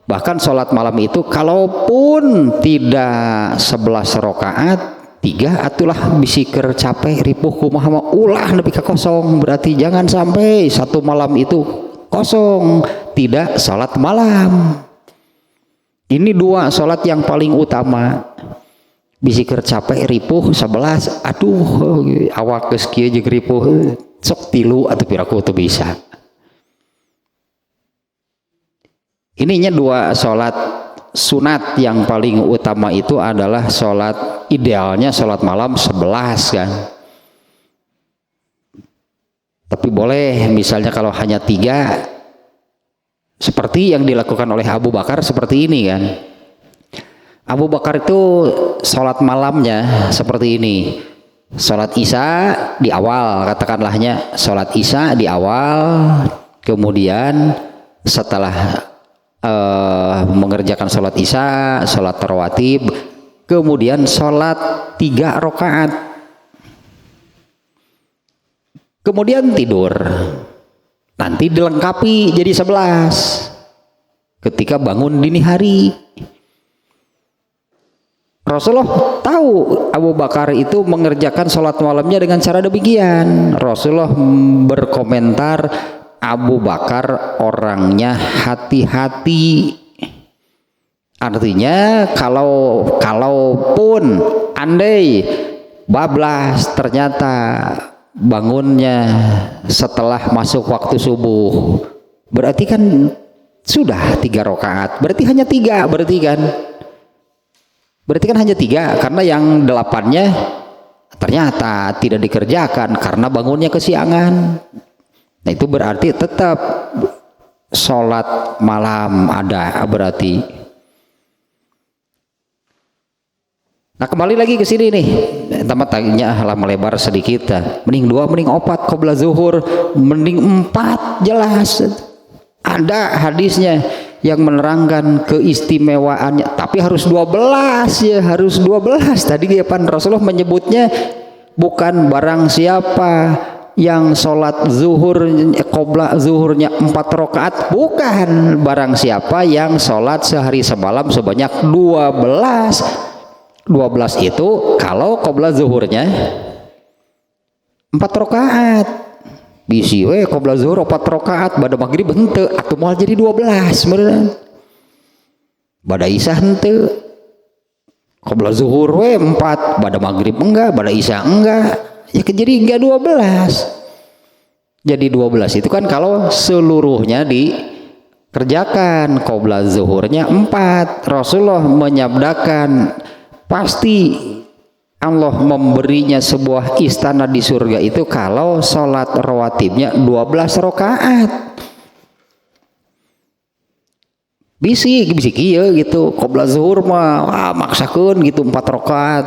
bahkan sholat malam itu kalaupun tidak 11 rakaat, 3 atulah bisiker capek ripuh kumaha ulah nepi ka kosong. Berarti jangan sampai 1 malam itu kosong, tidak sholat malam. Ini 2 sholat yang paling utama. Bisiker capek ripuh 11, aduh awak geus kieu jeung ripuh sok 3 atuh piraku tuh bisa. Ininya 2 sholat sunat yang paling utama itu adalah sholat, idealnya sholat malam 11 kan. Tapi boleh misalnya kalau hanya 3, seperti yang dilakukan oleh Abu Bakar seperti ini kan. Abu Bakar itu sholat malamnya seperti ini. Sholat Isya di awal, katakanlahnya sholat Isya di awal, kemudian setelah mengerjakan sholat Isya, sholat rawatib, kemudian sholat 3 rakaat, kemudian tidur. Nanti dilengkapi jadi 11 ketika bangun dini hari. Rasulullah tahu Abu Bakar itu mengerjakan sholat malamnya dengan cara demikian. Rasulullah berkomentar, Abu Bakar orangnya hati-hati. Artinya kalaupun andai bablas ternyata bangunnya setelah masuk waktu subuh, berarti kan sudah 3 rakaat, berarti hanya 3, berarti kan hanya 3, karena yang 8-nya ternyata tidak dikerjakan karena bangunnya kesiangan. Nah itu berarti tetap sholat malam ada berarti. Nah kembali lagi ke sini nih, tempat tanya lah melebar sedikit. Mending 2, mending 4 qabla zuhur, mending 4 jelas. Ada hadisnya yang menerangkan keistimewaannya, tapi harus 12 ya, harus 12. Tadi Rasulullah menyebutnya bukan barang siapa yang sholat zuhur qabla zuhurnya 4 rakaat, bukan barang siapa yang sholat sehari semalam sebanyak 12. 12 itu kalau qabla zuhurnya 4 rakaat, bisi we qabla zuhur 4 rakaat, bada maghrib henteu atuh moal jadi 12 meureun. Bada isya henteu, qabla zuhur we 4, bada maghrib enggak, bada isya enggak, ya jadi enggak 12. Jadi 12 itu kan kalau seluruhnya dikerjakan. Qabla zuhurnya 4, Rasulullah menyabdakan pasti Allah memberinya sebuah istana di surga itu kalau sholat rawatibnya 12 rakaat. Bisi kieu gitu, qabla zuhur mah maksakeun gitu 4 rakaat.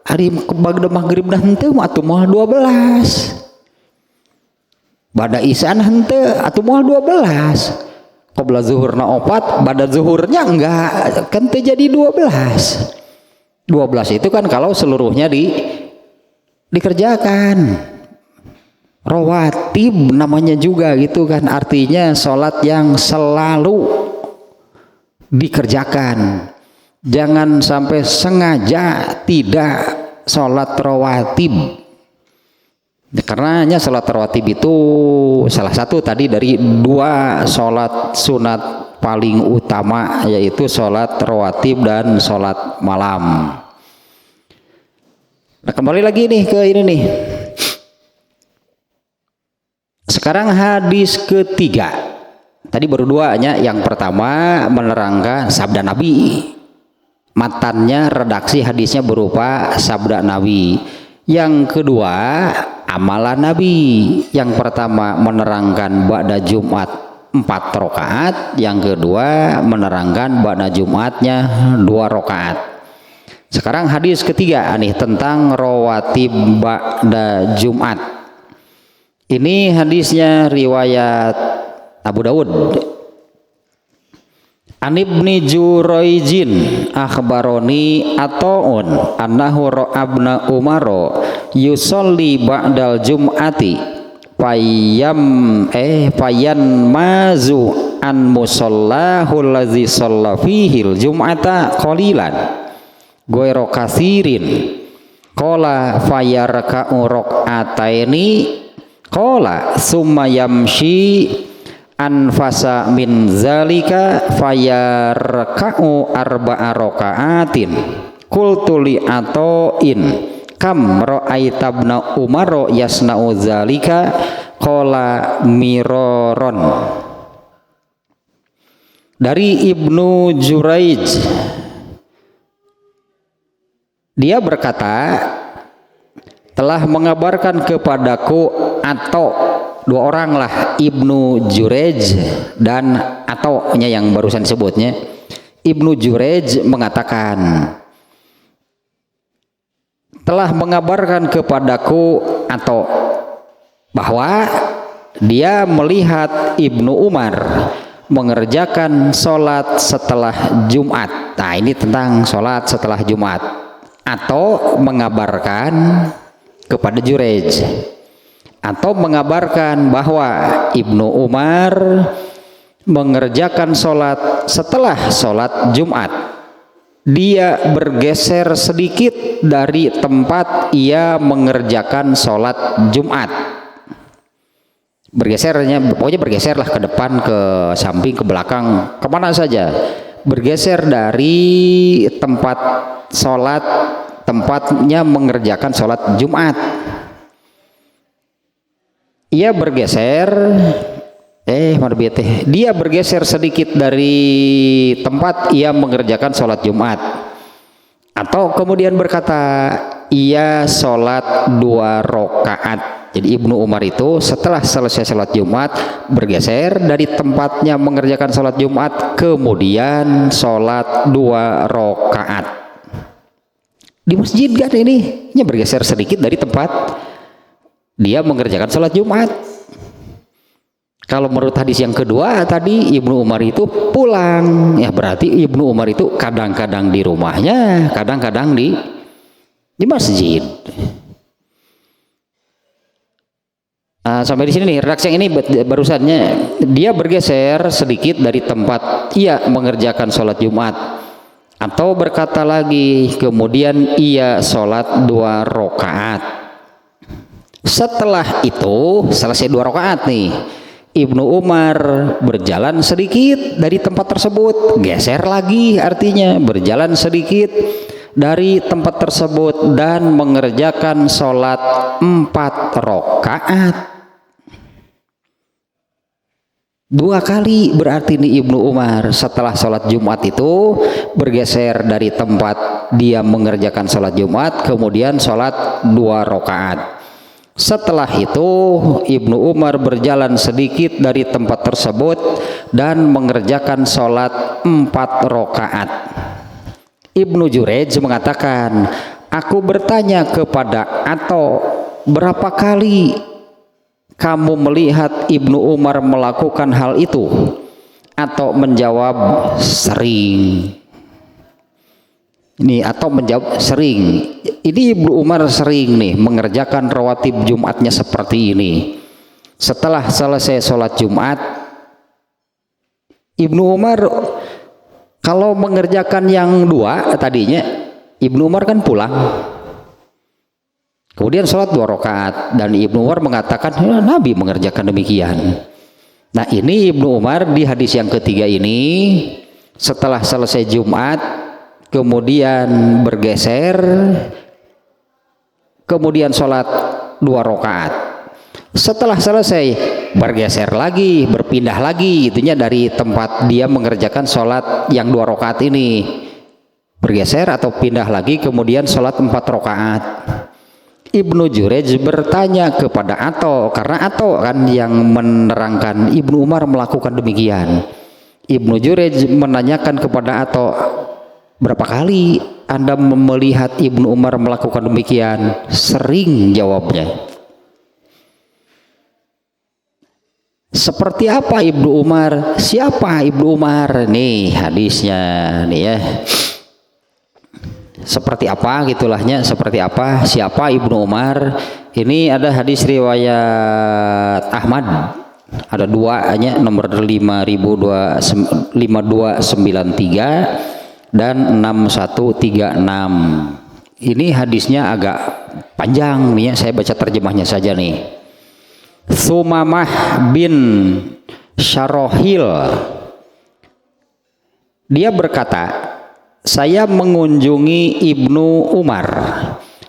Ari bada maghrib dah henteu mah atuh moal 12. Bada isya henteu atuh moal 12. Qabla zuhurna 4, bada zuhurnya enggak, kan teu jadi 12. 12 itu kan kalau seluruhnya dikerjakan. Rawatib namanya juga gitu kan, artinya sholat yang selalu dikerjakan. Jangan sampai sengaja tidak sholat rawatib. Karenanya sholat rawatib itu salah satu tadi dari 2 sholat sunat paling utama, yaitu sholat rawatib dan sholat malam. Nah kembali lagi nih ke ini nih. Sekarang hadis ketiga. Tadi baru 2-nya. Yang pertama menerangkan sabda Nabi. Matannya, redaksi hadisnya berupa sabda Nabi. Yang kedua amalan Nabi. Yang pertama menerangkan ba'da Jumat 4 rakaat, yang kedua menerangkan ba'da Jumatnya 2 rakaat. Sekarang hadis ketiga nih tentang rawatib ba'da Jumat. Ini hadisnya riwayat Abu Dawud. An Ibni Juraijin akhbaroni ataun annahu ra'abna Umaro yusolli ba'dal jum'ati fayan mazu an musallahu allazi shalla fihil jum'ata qalilan ghairu katsirin qala fayarka'u rak'ataini qala summa yamshi anfasa min zalika fayarka'u arba'a raka'atin qultu li atain kam ra'aita ibna Umar yasna'u zalika qala miraron. Dari Ibnu Juraij, dia berkata, telah mengabarkan kepadaku atau dua orang lah, Ibnu Juraij dan atau-nya yang barusan disebutnya. Ibnu Juraij mengatakan, telah mengabarkan kepadaku atau bahwa dia melihat Ibnu Umar mengerjakan sholat setelah Jumat. Nah, ini tentang sholat setelah Jumat. Atau mengabarkan kepada Juraij, atau mengabarkan bahwa Ibnu Umar mengerjakan sholat setelah sholat Jumat. Dia bergeser sedikit dari tempat ia mengerjakan sholat Jumat. Bergesernya, pokoknya bergeserlah ke depan, ke samping, ke belakang, kemana saja. Bergeser dari tempat sholat, tempatnya mengerjakan sholat Jumat. Ia bergeser, dia bergeser sedikit dari tempat ia mengerjakan sholat Jumat. Atau kemudian berkata, ia sholat 2 rakaat. Jadi Ibnu Umar itu setelah selesai sholat Jumat bergeser dari tempatnya mengerjakan sholat Jumat, kemudian sholat 2 rakaat di masjid kan. Ini bergeser sedikit dari tempat dia mengerjakan sholat Jumat. Kalau menurut hadis yang kedua tadi, Ibnu Umar itu pulang, ya berarti Ibnu Umar itu kadang-kadang di rumahnya, kadang-kadang di masjid. Sampai di sini nih redaksi yang ini barusannya, dia bergeser sedikit dari tempat ia mengerjakan sholat Jumat. Atau berkata lagi, kemudian ia sholat 2 rakaat. Setelah itu selesai 2 rakaat nih, Ibnu Umar berjalan sedikit dari tempat tersebut, geser lagi, artinya berjalan sedikit dari tempat tersebut dan mengerjakan sholat 4 rakaat. 2 kali berarti nih Ibnu Umar setelah sholat Jumat itu bergeser dari tempat dia mengerjakan sholat Jumat, kemudian sholat 2 rakaat. Setelah itu Ibnu Umar berjalan sedikit dari tempat tersebut dan mengerjakan sholat 4 rakaat. Ibnu Juraij mengatakan, aku bertanya kepada Ato, berapa kali kamu melihat Ibnu Umar melakukan hal itu? Atau menjawab, sering. Ini atau menjawab sering. Ini Ibnu Umar sering nih mengerjakan rawatib Jumatnya seperti ini. Setelah selesai sholat Jumat, Ibnu Umar kalau mengerjakan yang 2 tadinya, Ibnu Umar kan pulang, kemudian sholat 2 rakaat, dan Ibnu Umar mengatakan Nabi mengerjakan demikian. Nah, ini Ibnu Umar di hadis yang ketiga ini setelah selesai Jumat kemudian bergeser, kemudian sholat 2 rakaat. Setelah selesai bergeser lagi, berpindah lagi, itunya dari tempat dia mengerjakan sholat yang 2 rakaat ini, bergeser atau pindah lagi, kemudian sholat 4 rakaat. Ibnu Juraij bertanya kepada Ato, karena Ato kan yang menerangkan Ibnu Umar melakukan demikian. Ibnu Juraij menanyakan kepada Ato, berapa kali Anda melihat Ibnu Umar melakukan demikian? Sering jawabnya. Seperti apa Ibnu Umar? Siapa Ibnu Umar? Nih hadisnya nih ya. Seperti apa gitulahnya, seperti apa, siapa Ibnu Umar? Ini ada hadis riwayat Ahmad, ada dua hanya, nomor 5293 dan 6136. Ini hadisnya agak panjang nih ya, saya baca terjemahnya saja nih. Sumamah bin Syarohil, dia berkata, saya mengunjungi Ibnu Umar,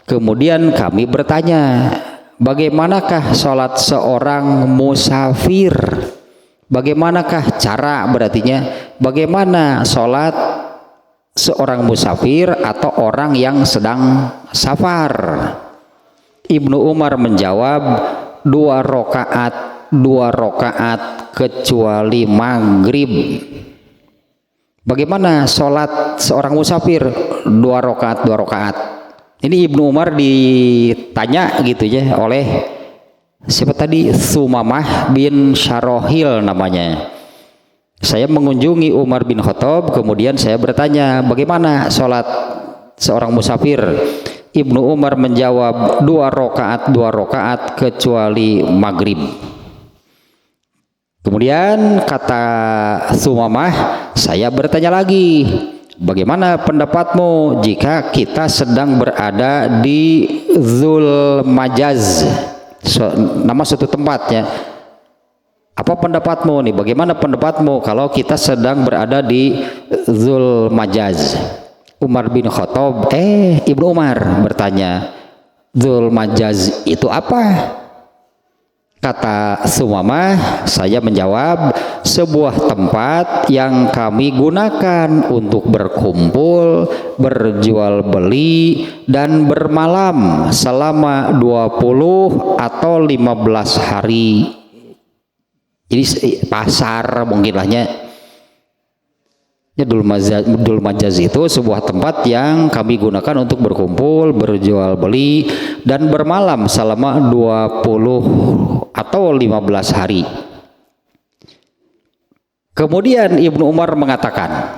kemudian kami bertanya, bagaimanakah sholat seorang musafir? Bagaimanakah cara, berartinya bagaimana sholat seorang musafir atau orang yang sedang safar? Ibnu Umar menjawab, 2 rakaat kecuali maghrib. Bagaimana sholat seorang musafir? 2 rakaat. Ini Ibnu Umar ditanya gitu ya oleh siapa tadi? Sumamah bin Syarohil namanya. Saya mengunjungi Umar bin Khattab, kemudian saya bertanya, bagaimana sholat seorang musafir? Ibnu Umar menjawab, 2 rakaat kecuali maghrib. Kemudian kata Sumamah, saya bertanya lagi, bagaimana pendapatmu jika kita sedang berada di Dzul Majaz, nama suatu tempatnya? Apa pendapatmu nih? Bagaimana pendapatmu kalau kita sedang berada di Dzul Majaz? Umar bin Khattab, Ibnu Umar bertanya, Dzul Majaz itu apa? Kata Sumamah, saya menjawab, sebuah tempat yang kami gunakan untuk berkumpul, berjual beli, dan bermalam selama 20 atau 15 hari. Jadi pasar mungkin lahnya. Dzul Majaz itu sebuah tempat yang kami gunakan untuk berkumpul, berjual beli, dan bermalam selama 20 atau 15 hari. Kemudian Ibnu Umar mengatakan,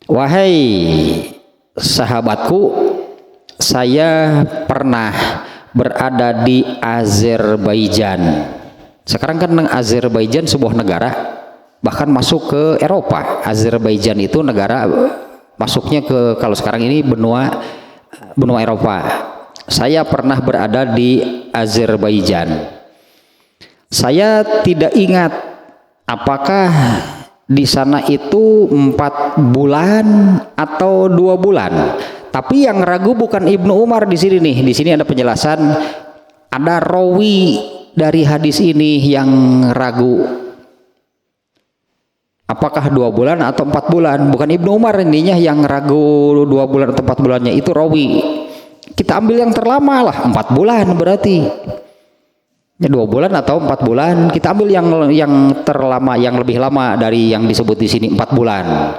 wahai sahabatku, saya pernah berada di Azerbaijan. Sekarang kan Azerbaijan sebuah negara, bahkan masuk ke Eropa. Azerbaijan itu negara masuknya ke, kalau sekarang ini benua Eropa. Saya pernah berada di Azerbaijan. Saya tidak ingat apakah di sana itu 4 bulan atau 2 bulan. Tapi yang ragu bukan Ibnu Umar di sini nih. Di sini ada penjelasan, ada rawi dari hadis ini yang ragu. Apakah 2 bulan atau 4 bulan? Bukan Ibnu Umar ininya yang ragu 2 bulan atau 4 bulannya, itu rawi. Kita ambil yang terlama lah, 4 bulan berarti. Ya 2 bulan atau 4 bulan. Kita ambil yang terlama, yang lebih lama dari yang disebut di sini, 4 bulan.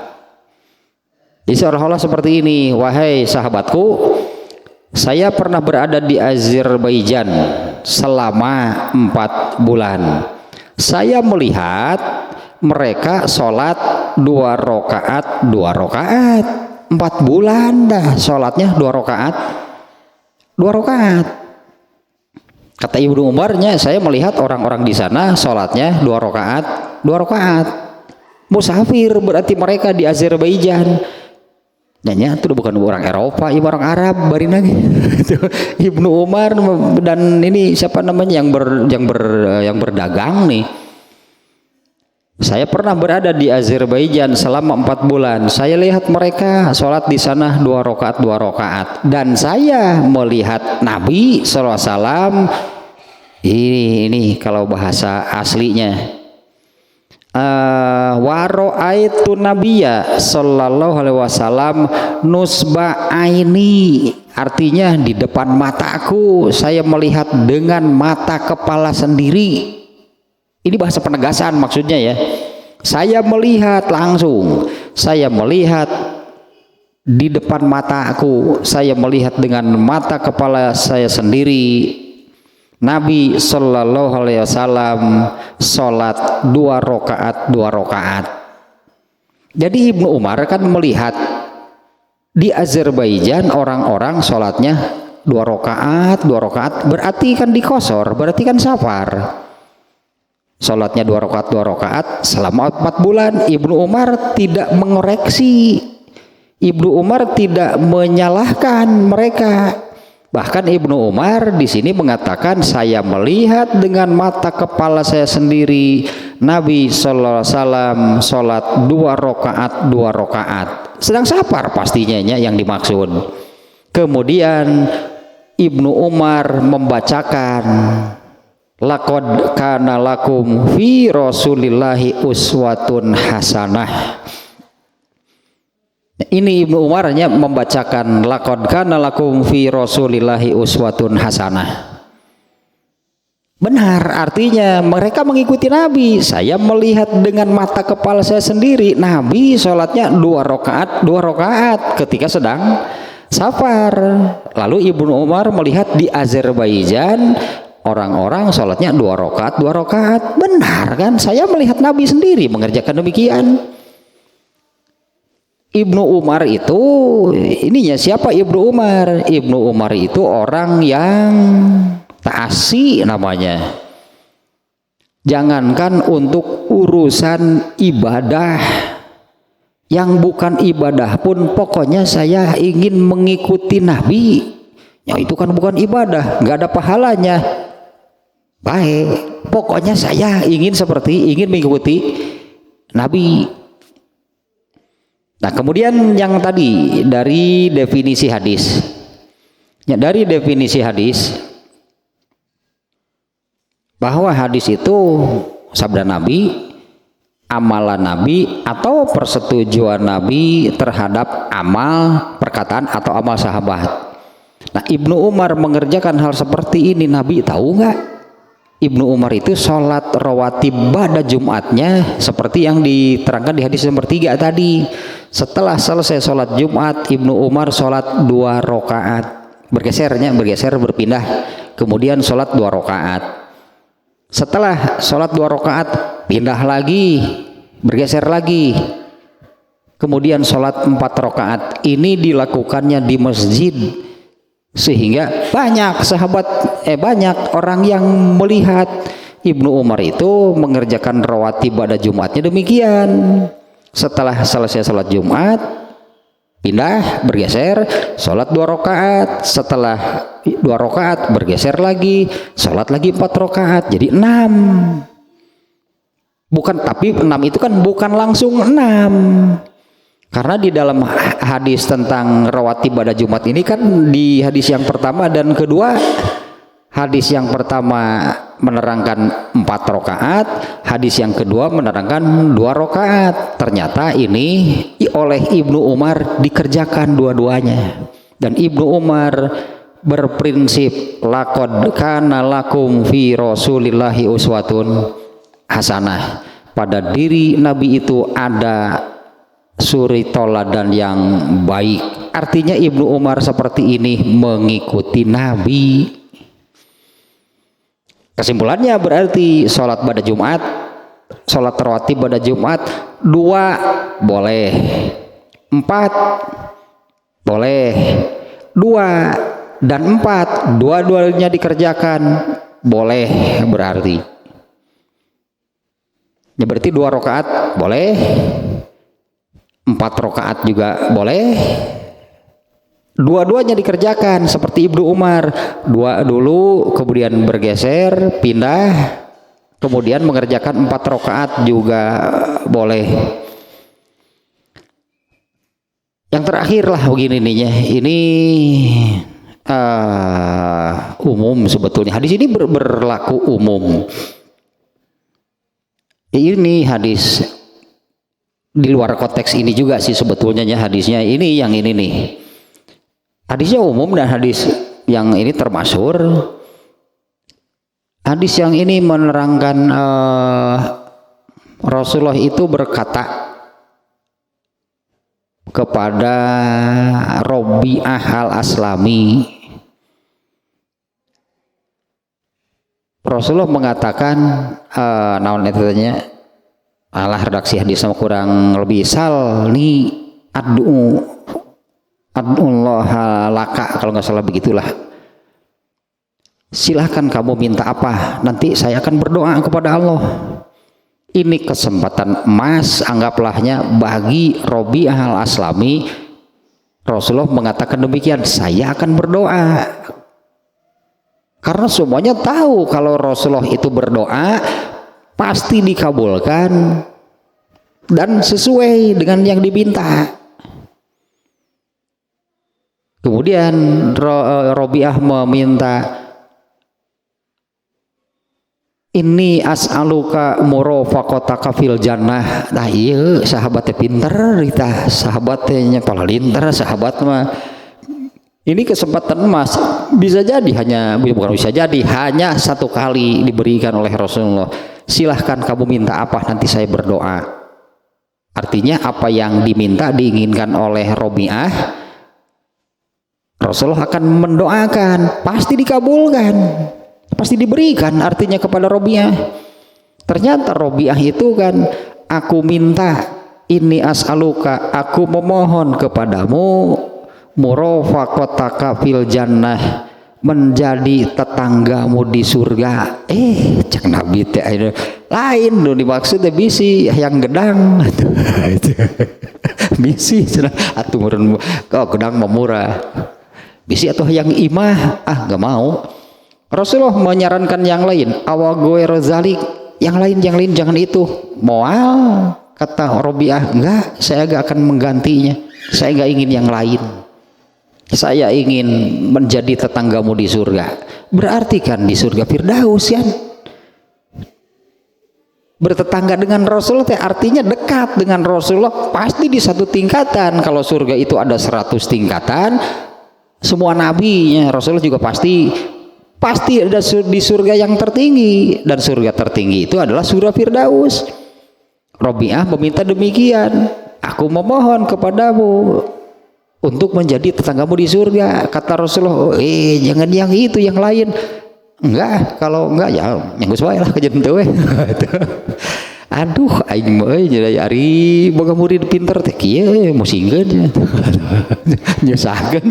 Jadi seolah-olah seperti ini, wahai sahabatku, saya pernah berada di Azerbaijan selama 4 bulan. Saya melihat mereka sholat 2 rakaat 4 bulan dah sholatnya 2 rakaat. Kata Ibnu Umarnya, saya melihat orang-orang di sana sholatnya 2 rakaat. Musafir berarti mereka di Azerbaijan. Nanya itu bukan orang Eropa, ini orang Arab bari lagi. Ibnu Umar dan ini siapa namanya yang berdagang nih. Saya pernah berada di Azerbaijan selama 4 bulan. Saya lihat mereka sholat di sana 2 rakaat. Dan saya melihat Nabi SAW. Ini kalau bahasa aslinya. Waro'aitu Nabiya sallallahu alaihi wasallam nusba'aini. Artinya di depan mataku saya melihat dengan mata kepala sendiri. Ini bahasa penegasan maksudnya ya. Saya melihat langsung, saya melihat di depan mataku, saya melihat dengan mata kepala saya sendiri Nabi Shallallahu Alaihi Wasallam sholat 2 rakaat. Jadi Ibnu Umar kan melihat di Azerbaijan orang-orang sholatnya 2 rakaat, berarti kan dikosor, berarti kan safar. Sholatnya 2 rakaat selama 4 bulan. Ibnu Umar tidak mengoreksi, Ibnu Umar tidak menyalahkan mereka. Bahkan Ibnu Umar di sini mengatakan, saya melihat dengan mata kepala saya sendiri Nabi Sallallahu Alaihi Wasallam sholat 2 rakaat. Sedang safar pastinya yang dimaksud. Kemudian Ibnu Umar membacakan, laqad kana lakum fi Rasulillahi uswatun hasanah. Ini Ibnu Umar hanya membacakan laqad kana lakum fi Rasulillahi uswatun hasanah. Benar, artinya mereka mengikuti Nabi. Saya melihat dengan mata kepala saya sendiri Nabi sholatnya 2 rakaat ketika sedang safar. Lalu Ibnu Umar melihat di Azerbaijan orang-orang sholatnya 2 rakaat. Benar kan? Saya melihat Nabi sendiri mengerjakan demikian. Ibnu Umar itu, ininya siapa Ibnu Umar? Ibnu Umar itu orang yang ta'asi namanya. Jangankan untuk urusan ibadah, yang bukan ibadah pun pokoknya saya ingin mengikuti Nabi. Ya itu kan bukan ibadah, nggak ada pahalanya. Baik, pokoknya saya ingin mengikuti Nabi. Nah, kemudian yang tadi dari definisi hadis. Ya, dari definisi hadis bahwa hadis itu sabda Nabi, amalan Nabi atau persetujuan Nabi terhadap amal perkataan atau amal sahabat. Nah, Ibnu Umar mengerjakan hal seperti ini. Nabi tahu nggak? Ibnu Umar itu sholat rawatib pada Jumatnya seperti yang diterangkan di hadis nomor 3 tadi. Setelah selesai sholat Jumat, Ibnu Umar sholat 2 rakaat. Bergeser berpindah. Kemudian sholat 2 rakaat. Setelah sholat 2 rakaat, pindah lagi, bergeser lagi. Kemudian sholat 4 rakaat. Ini dilakukannya di masjid. Sehingga banyak orang yang melihat Ibnu Umar itu mengerjakan rawatib pada Jumatnya demikian. Setelah selesai sholat Jumat, pindah, bergeser, sholat 2 rakaat. Setelah 2 rakaat, bergeser lagi, sholat lagi 4 rakaat. Jadi 6. Tapi 6 itu kan bukan langsung 6. Karena di dalam hadis tentang rawatib pada Jumat ini kan di hadis yang pertama dan kedua, hadis yang pertama menerangkan 4 rakaat, hadis yang kedua menerangkan 2 rakaat. Ternyata ini oleh Ibnu Umar dikerjakan dua-duanya. Dan Ibnu Umar berprinsip laqad kana lakum fi Rasulillahi uswatun hasanah. Pada diri Nabi itu ada suri toladan yang baik. Artinya Ibnu Umar seperti ini mengikuti Nabi. Kesimpulannya berarti sholat pada Jumat, sholat rawatib pada Jumat 2 boleh, 4 boleh, 2 dan 4 dua-duanya dikerjakan boleh berarti. Ya berarti 2 rakaat boleh, 4 rakaat juga boleh, dua-duanya dikerjakan seperti Ibnu Umar, 2 dulu kemudian bergeser pindah kemudian mengerjakan 4 rakaat juga boleh. Yang terakhir lah begini nih, ini umum sebetulnya hadis ini berlaku umum. Ini hadis di luar konteks ini juga sih sebetulnya hadisnya ini yang ini nih. Hadisnya umum dan hadis yang ini termasyhur. Hadis yang ini menerangkan Rasulullah itu berkata kepada Robi'ah al-Aslami. Rasulullah mengatakan naon itu tanya alah redaksi hadis sama kurang lebih sal ni ad'ullah laka, kalau nggak salah begitulah. Silahkan kamu minta apa, nanti saya akan berdoa kepada Allah. Ini kesempatan emas anggaplahnya bagi Robi'ah al-Aslami. Rasulullah mengatakan demikian, saya akan berdoa. Karena semuanya tahu kalau Rasulullah itu berdoa pasti dikabulkan dan sesuai dengan yang diminta. Kemudian Robi'ah meminta, ini as'aluka murafaqataka fil jannah. Nah iya sahabatnya pinter, kita sahabatnya pala linter, sahabat mah. Ini kesempatan emas, bisa jadi bukan bisa jadi, hanya satu kali diberikan oleh Rasulullah. Silahkan kamu minta apa, nanti saya berdoa. Artinya apa yang diminta diinginkan oleh Robi'ah, Rasulullah akan mendoakan, pasti dikabulkan, pasti diberikan artinya kepada Robi'ah. Ternyata Robi'ah itu kan, aku minta, ini as'aluka, aku memohon kepadamu murafaqataka fil jannah, menjadi tetanggamu di surga. Cek Nabi teh lain nu dimaksudnya bisi yang gedang bisi atuh meureun gedang mah murah, bisi atau yang imah gak mau. Rasulullah menyarankan yang lain, awagoe rozalik, yang lain jangan itu. Moal kata Robi'ah, enggak, saya gak akan menggantinya, saya gak ingin yang lain, saya ingin menjadi tetanggamu di surga. Berarti kan di surga Firdaus kan, bertetangga dengan Rasulullah artinya dekat dengan Rasulullah, pasti di satu tingkatan. Kalau surga itu ada 100 tingkatan, semua nabinya Rasulullah juga pasti ada di surga yang tertinggi, dan surga tertinggi itu adalah surga Firdaus. Robi'ah meminta demikian, aku memohon kepadamu untuk menjadi tetanggamu di surga. Kata Rasulullah, jangan yang itu, yang lain. Enggak, kalau enggak ya yang geus wae lah kejadian teh. Aduh aing mah jadi ari boga murid pinter teh kieu musingkeun. Nyusahkeun.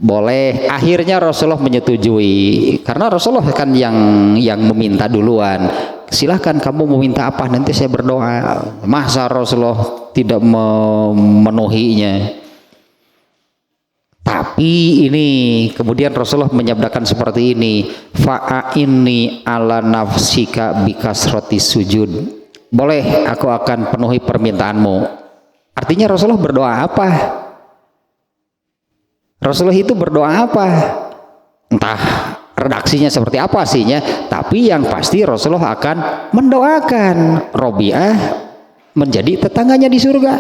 Boleh, akhirnya Rasulullah menyetujui, karena Rasulullah kan yang meminta duluan. Silahkan kamu meminta apa, nanti saya berdoa. Masa Rasulullah tidak memenuhinya? Tapi ini kemudian Rasulullah menyabdakan seperti ini, fa'inni ala nafsika bikasrati sujud. Boleh, aku akan penuhi permintaanmu. Artinya Rasulullah berdoa apa? Rasulullah itu berdoa apa? Entah redaksinya seperti apa aslinya, tapi yang pasti Rasulullah akan mendoakan Robi'ah menjadi tetangganya di surga.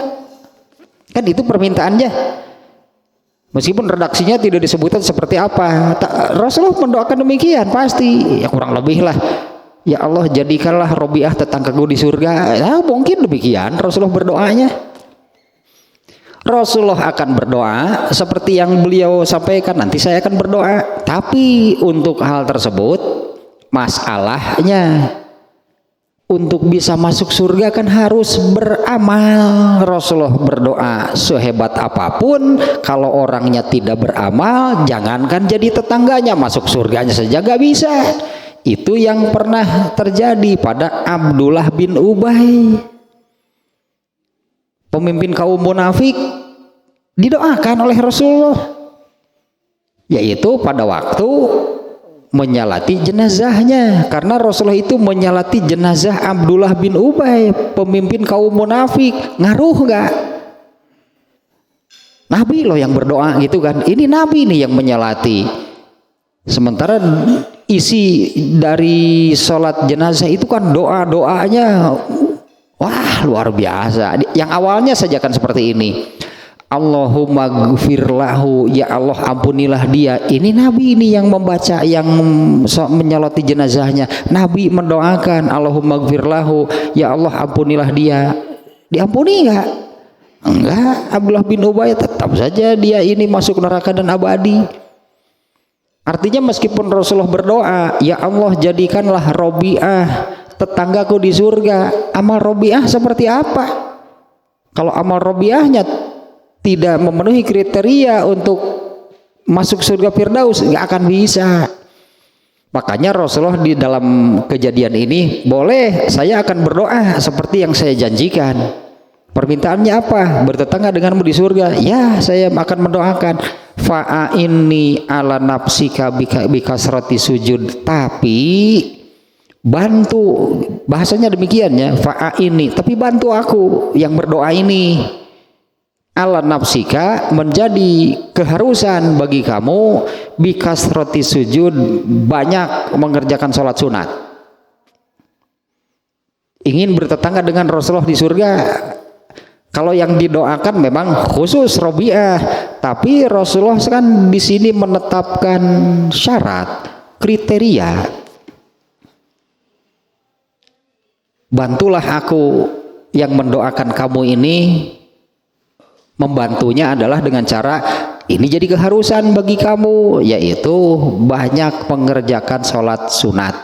Kan itu permintaannya. Meskipun redaksinya tidak disebutkan seperti apa, Rasulullah mendoakan demikian pasti. Ya kurang lebih lah, ya Allah jadikanlah Robi'ah tetanggaku di surga. Ya, mungkin demikian Rasulullah berdoanya. Rasulullah akan berdoa seperti yang beliau sampaikan, nanti saya akan berdoa. Tapi untuk hal tersebut masalahnya, untuk bisa masuk surga kan harus beramal. Rasulullah berdoa sehebat apapun, kalau orangnya tidak beramal, jangankan jadi tetangganya, masuk surganya saja gak bisa. Itu yang pernah terjadi pada Abdullah bin Ubay, pemimpin kaum munafik, didoakan oleh Rasulullah, yaitu pada waktu menyalati jenazahnya. Karena Rasulullah itu menyalati jenazah Abdullah bin Ubay, pemimpin kaum munafik. Ngaruh nggak? Nabi loh yang berdoa gitu kan, ini Nabi nih yang menyalati. Sementara isi dari sholat jenazah itu kan doa-doanya wah luar biasa. Yang awalnya saja kan seperti ini, Allahumma gfir lahu, ya Allah ampunilah dia. Ini Nabi ini yang membaca, yang menyolati jenazahnya. Nabi mendoakan Allahumma gfir lahu, ya Allah ampunilah dia. Diampuni enggak? Enggak, Abdullah bin Ubay tetap saja dia ini masuk neraka dan abadi. Artinya meskipun Rasulullah berdoa, ya Allah jadikanlah Robi'ah tetanggaku di surga. Amal Robi'ah seperti apa? Kalau amal Robi'ahnya tidak memenuhi kriteria untuk masuk surga Firdaus, nggak akan bisa. Makanya Rasulullah di dalam kejadian ini, boleh saya akan berdoa seperti yang saya janjikan. Permintaannya apa? Bertetangga denganmu di surga. Ya, saya akan mendoakan. Fa'inni ala nafsika bikasrati sujud. Tapi bantu, bahasanya demikian ya. Fa'inni, tapi bantu aku yang berdoa ini. Ala nafsika, menjadi keharusan bagi kamu bikasrati sujud, banyak mengerjakan sholat sunat. Ingin bertetangga dengan Rasulullah di surga. Kalau yang didoakan memang khusus Robi'ah, tapi Rasulullah kan di sini menetapkan syarat, kriteria. Bantulah aku yang mendoakan kamu ini. Membantunya adalah dengan cara ini jadi keharusan bagi kamu, yaitu banyak mengerjakan sholat sunat.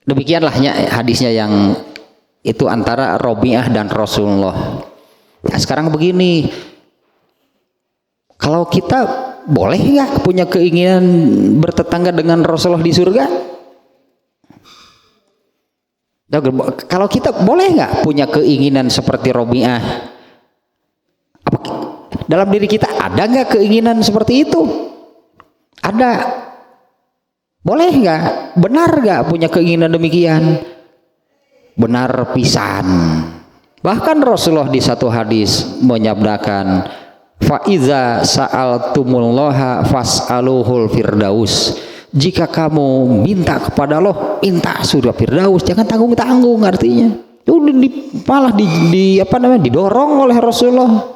Demikianlah hadisnya yang itu antara Robi'ah dan Rasulullah. Nah, sekarang begini, kalau kita boleh nggak punya keinginan bertetangga dengan Rasulullah di surga? Kalau kita boleh nggak punya keinginan seperti Robi'ah? Dalam diri kita ada nggak keinginan seperti itu? Ada. Boleh nggak? Benar nggak punya keinginan demikian? Benar pisan. Bahkan Rasulullah di satu hadis menyabdakan, faiza sa'altumullaha fas'aluhul firdaus. Jika kamu minta kepada Allah, minta surga Firdaus, jangan tanggung-tanggung. Artinya udah malah didorong oleh Rasulullah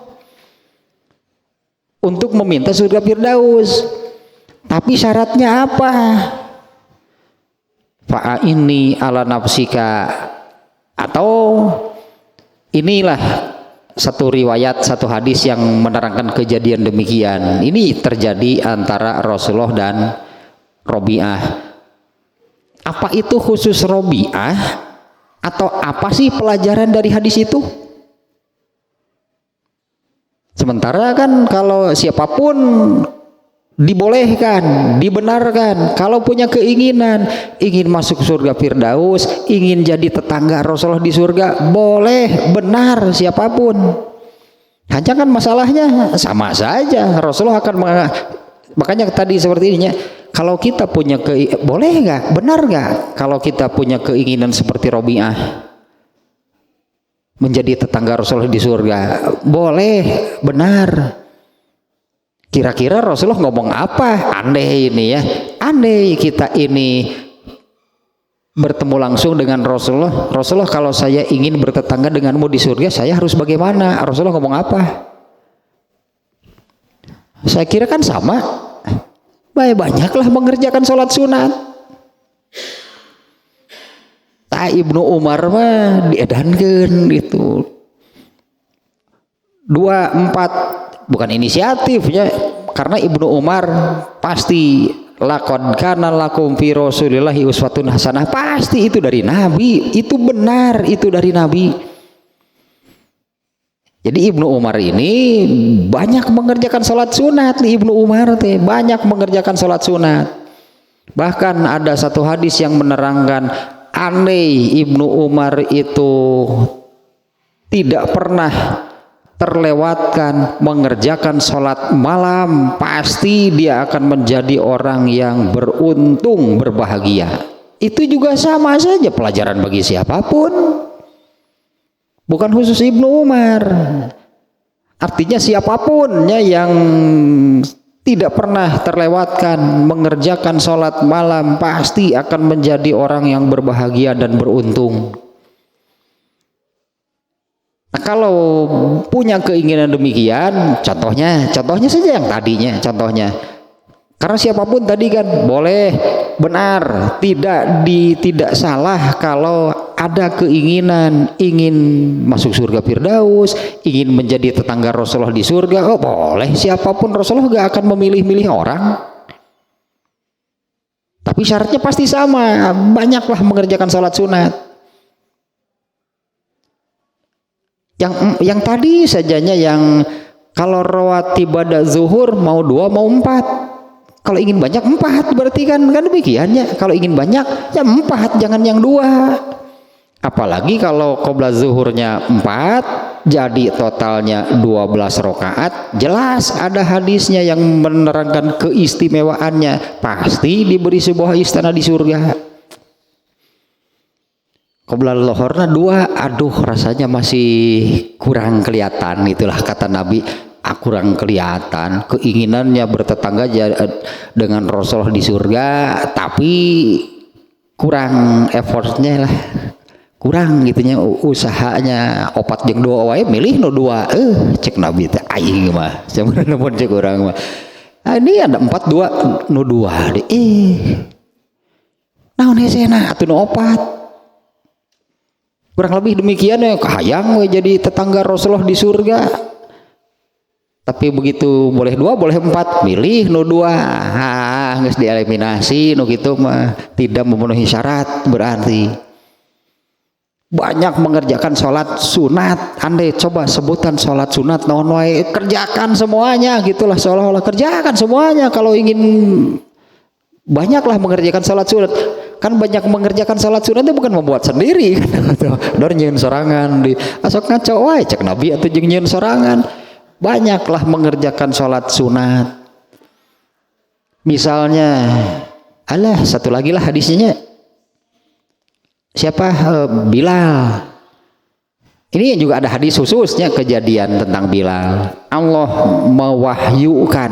untuk meminta surga Firdaus. Tapi syaratnya apa? Fa'inni ala nafsika. Atau inilah satu riwayat, satu hadis yang menerangkan kejadian demikian. Ini terjadi antara Rasulullah dan Robi'ah. Apa itu khusus Robi'ah? Atau apa sih pelajaran dari hadis itu? Sementara kan kalau siapapun dibolehkan, dibenarkan, kalau punya keinginan ingin masuk surga Firdaus, ingin jadi tetangga Rasulullah di surga, boleh, benar siapapun. Hanya kan masalahnya sama saja, Rasulullah akan makanya tadi seperti ininya, kalau kita punya boleh nggak, benar nggak kalau kita punya keinginan seperti Robi'ah menjadi tetangga Rasulullah di surga? Boleh, benar. Kira-kira Rasulullah ngomong apa? Andai ini ya, andai kita ini bertemu langsung dengan Rasulullah, Rasulullah kalau saya ingin bertetangga denganmu di surga, saya harus bagaimana? Rasulullah ngomong apa? Saya kira kan sama, banyaklah mengerjakan sholat sunat. Ibnu Umar mah diedankeun gitu 24, bukan inisiatifnya, karena Ibnu Umar pasti laqad kana lakum fi rasulillahi uswatun hasanah, pasti itu dari Nabi, itu benar, itu dari Nabi. Jadi Ibnu Umar ini banyak mengerjakan sholat sunat. Ibnu Umar teh banyak mengerjakan sholat sunat. Bahkan ada satu hadis yang menerangkan, andai Ibnu Umar itu tidak pernah terlewatkan mengerjakan sholat malam, pasti dia akan menjadi orang yang beruntung, berbahagia. Itu juga sama saja pelajaran bagi siapapun, bukan khusus Ibnu Umar. Artinya siapapun ya yang tidak pernah terlewatkan mengerjakan sholat malam, pasti akan menjadi orang yang berbahagia dan beruntung. Nah, kalau punya keinginan demikian, contohnya saja yang tadinya, contohnya, karena siapapun tadi kan boleh benar, tidak salah kalau ada keinginan ingin masuk surga Firdaus, ingin menjadi tetangga Rasulullah di surga. Oh boleh, siapapun Rasulullah gak akan memilih-milih orang. Tapi syaratnya pasti sama, banyaklah mengerjakan sholat sunat. Yang tadi sajanya yang kalau rawatib pada zuhur mau 2 mau 4. Kalau ingin banyak 4 berarti kan demikian ya. Kalau ingin banyak ya 4, jangan yang 2. Apalagi kalau qobla zuhurnya 4 jadi totalnya 12 rakaat, jelas ada hadisnya yang menerangkan keistimewaannya, pasti diberi sebuah istana di surga. Qobla zuhurnya 2, aduh rasanya masih kurang kelihatan, itulah kata Nabi. Kurang kelihatan, keinginannya bertetangga dengan Rasulullah di surga, tapi kurang effortnya lah, kurang gitunya usahanya. Opat jeung 2 wae milih nu 2, cek Nabi teh aing mah sebenarnya pun cek urang mah ini ada 4 2 nu 2 deh, naon hesena atuh nu 4. Kurang lebih demikian ya, kahayang we jadi tetangga Rasulullah di surga. Tapi begitu boleh 2 boleh 4, milih nu 2, geus dieliminasi nu kitu mah tidak memenuhi syarat. Berarti banyak mengerjakan sholat sunat. Andai coba sebutan sholat sunat naon wae, kerjakan semuanya gitulah, seolah-olah kerjakan semuanya. Kalau ingin banyaklah mengerjakan sholat sunat. Kan banyak mengerjakan sholat sunat itu bukan membuat sendiri. Dor nyeun sorangan di asok ngaco wae cek Nabi atuh jeung nyeun sorangan. Banyaklah mengerjakan sholat sunat. Misalnya, satu lagi lah hadisnya. Siapa? Bilal. Ini juga ada hadis khususnya kejadian tentang Bilal. Allah mewahyukan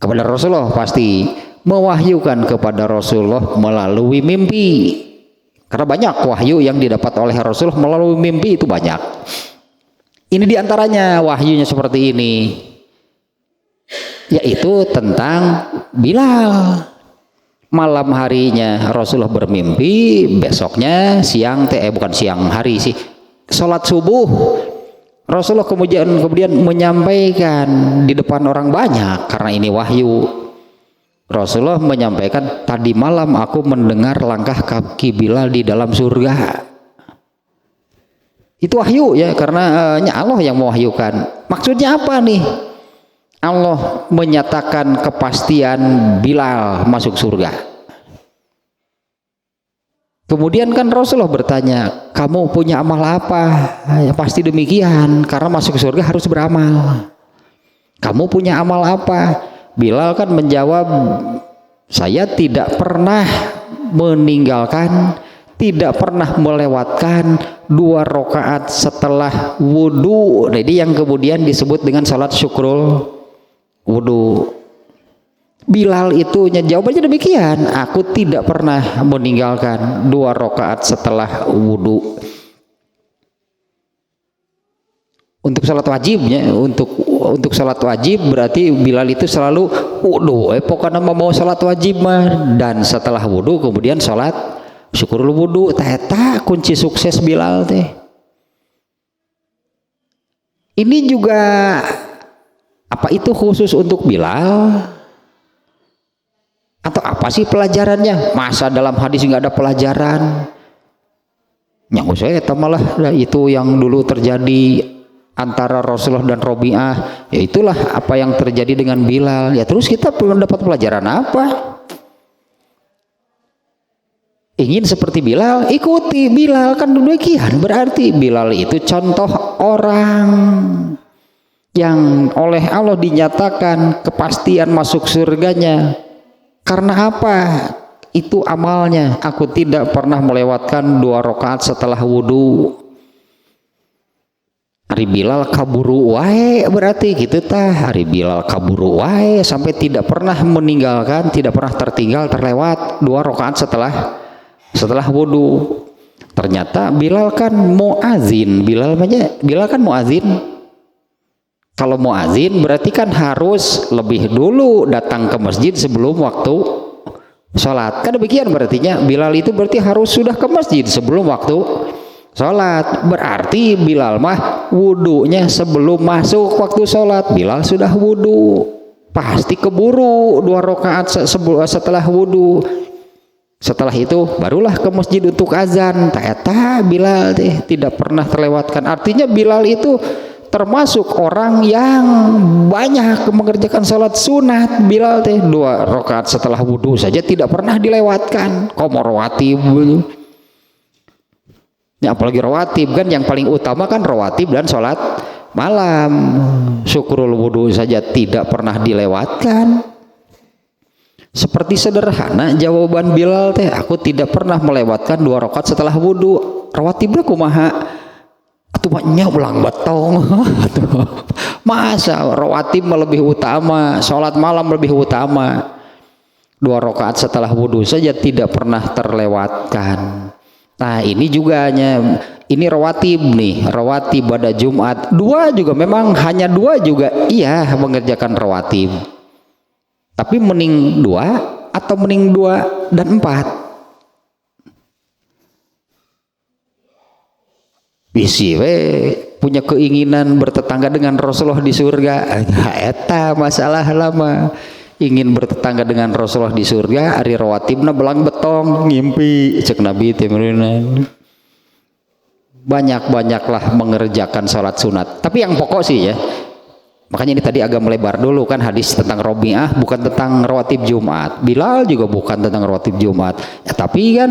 kepada Rasulullah, pasti mewahyukan kepada Rasulullah melalui mimpi. Karena banyak wahyu yang didapat oleh Rasulullah melalui mimpi, itu banyak. Ini diantaranya wahyunya seperti ini, yaitu tentang Bilal. Malam harinya Rasulullah bermimpi, besoknya siang bukan siang hari sih, sholat subuh Rasulullah kemudian menyampaikan di depan orang banyak, karena ini wahyu. Rasulullah menyampaikan, tadi malam aku mendengar langkah kaki Bilal di dalam surga. Itu wahyu ya, karena Allah yang mewahyukan. Maksudnya apa nih? Allah menyatakan kepastian Bilal masuk surga. Kemudian kan Rasulullah bertanya, kamu punya amal apa? Ya pasti demikian, karena masuk surga harus beramal. Kamu punya amal apa? Bilal kan menjawab, saya tidak pernah meninggalkan, tidak pernah melewatkan 2 rakaat setelah wudhu. Jadi yang kemudian disebut dengan salat syukrul wudhu. Bilal itu jawabannya demikian, aku tidak pernah meninggalkan 2 rakaat setelah wudhu. Untuk salat wajibnya, untuk salat wajib berarti Bilal itu selalu wudhu. Pokoknya mau salat wajib mah, dan setelah wudhu kemudian salat syukurul wudhu. Eta kunci sukses Bilal teh. Ini juga apa itu khusus untuk Bilal? Atau apa sih pelajarannya? Masa dalam hadis nggak ada pelajaran? Nyaku saya malah itu yang dulu terjadi antara Rasulullah dan Robi'ah. Ya itulah apa yang terjadi dengan Bilal. Ya terus kita perlu dapat pelajaran apa? Ingin seperti Bilal, ikuti Bilal, kan demikian. Berarti Bilal itu contoh orang yang oleh Allah dinyatakan kepastian masuk surganya. Karena apa? Itu amalnya. Aku tidak pernah melewatkan 2 rakaat setelah wudhu. Hari Bilal kaburu wae, berarti gitu tah. Hari Bilal kaburu wae sampai tidak pernah meninggalkan, tidak pernah tertinggal terlewat 2 rakaat setelah wudhu. Ternyata Bilal kan muazin. Bilal kan muazin. Kalau muazin berarti kan harus lebih dulu datang ke masjid sebelum waktu sholat. Kan demikian berartinya Bilal itu berarti harus sudah ke masjid sebelum waktu sholat. Berarti Bilal mah wudunya sebelum masuk waktu sholat. Bilal sudah wudu, pasti keburu 2 rakaat setelah wudu. Setelah itu barulah ke masjid untuk azan. Eta Bilal tidak pernah terlewatkan. Artinya Bilal itu termasuk orang yang banyak mengerjakan sholat sunat. Bilal 2 rakaat setelah wudhu saja tidak pernah dilewatkan. Komor rawatib ya, apalagi rawatib kan yang paling utama kan rawatib dan sholat malam. Syukurul wudhu saja tidak pernah dilewatkan. Seperti sederhana jawaban Bilal aku tidak pernah melewatkan 2 rakaat setelah wudhu. Rawatibnya kumaha? Atuh banyak ulang batong. Masa rawatib lebih utama, sholat malam lebih utama. 2 rakaat setelah wudhu saja tidak pernah terlewatkan. Nah ini juga ini rawatib nih, rawatib pada Jumat. 2 juga memang hanya 2 juga iya mengerjakan rawatib. Tapi mending 2 atau mending 2 dan 4. Bisi punya keinginan bertetangga dengan Rasulullah di surga. Eta masalah lama. Ingin bertetangga dengan Rasulullah di surga, ari rawatibna belang betong, ngimpi cek Nabi timrunan. Banyak-banyaklah mengerjakan sholat sunat. Tapi yang pokok sih ya. Makanya ini tadi agak melebar dulu kan hadis tentang Robi'ah bukan tentang rawatib Jumat. Bilal juga bukan tentang rawatib Jumat. Ya, tapi kan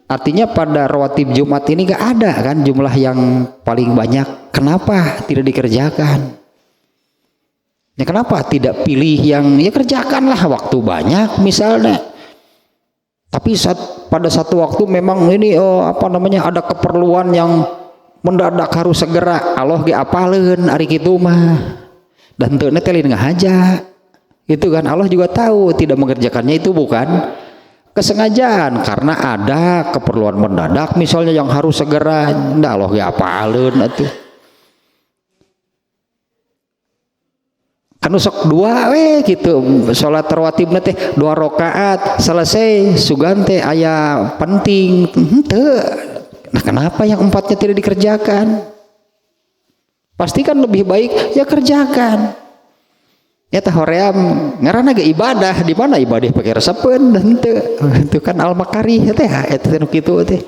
artinya pada rawatib Jumat ini gak ada kan jumlah yang paling banyak. Kenapa tidak dikerjakan? Ya kenapa tidak pilih yang ya kerjakanlah waktu banyak misalnya. Tapi pada satu waktu memang ini ada keperluan yang mendadak harus segera. Allah ge apaleun ari kitu mah. Dan teu netelin ngahaja. Itu kan Allah juga tahu tidak mengerjakannya itu bukan kesengajaan karena ada keperluan mendadak misalnya yang harus segera. Ndak Allah ge apaleun atuh. Kan sok 2 gitu sholat rawatib teh 2 rakaat selesai sugan teh aya penting henteu. Nah kenapa yang 4-nya tidak dikerjakan? Pastikan lebih baik ya kerjakan. Ya tah hoream ngaranna ge ibadah, di mana ibadah pakai resepeun dan itu kan al-makarih teh eta nu kitu teh.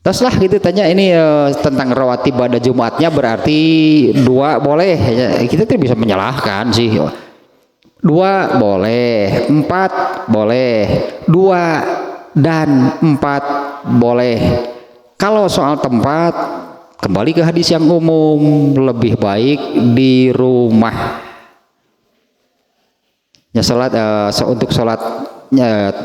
Terus lah gitu tanya ini tentang rawatib pada Jumatnya berarti 2 boleh ya, kita tidak bisa menyalahkan sih. 2 boleh, 4 boleh, 2 dan 4 boleh. Kalau soal tempat kembali ke hadis yang umum, lebih baik di rumah. Ya salat untuk salatnya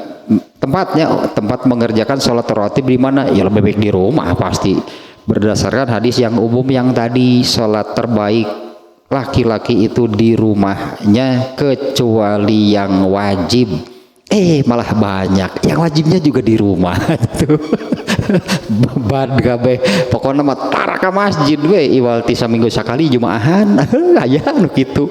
tempat mengerjakan sholat rawatib di mana? Ya lebih baik di rumah pasti. Berdasarkan hadis yang umum yang tadi, sholat terbaik laki-laki itu di rumahnya kecuali yang wajib. Malah banyak yang wajibnya juga di rumah itu. Bad kabeh. Pokoknya mah tara ka masjid we iwal ti saminggu sakali jumaahan. Aya anu kitu.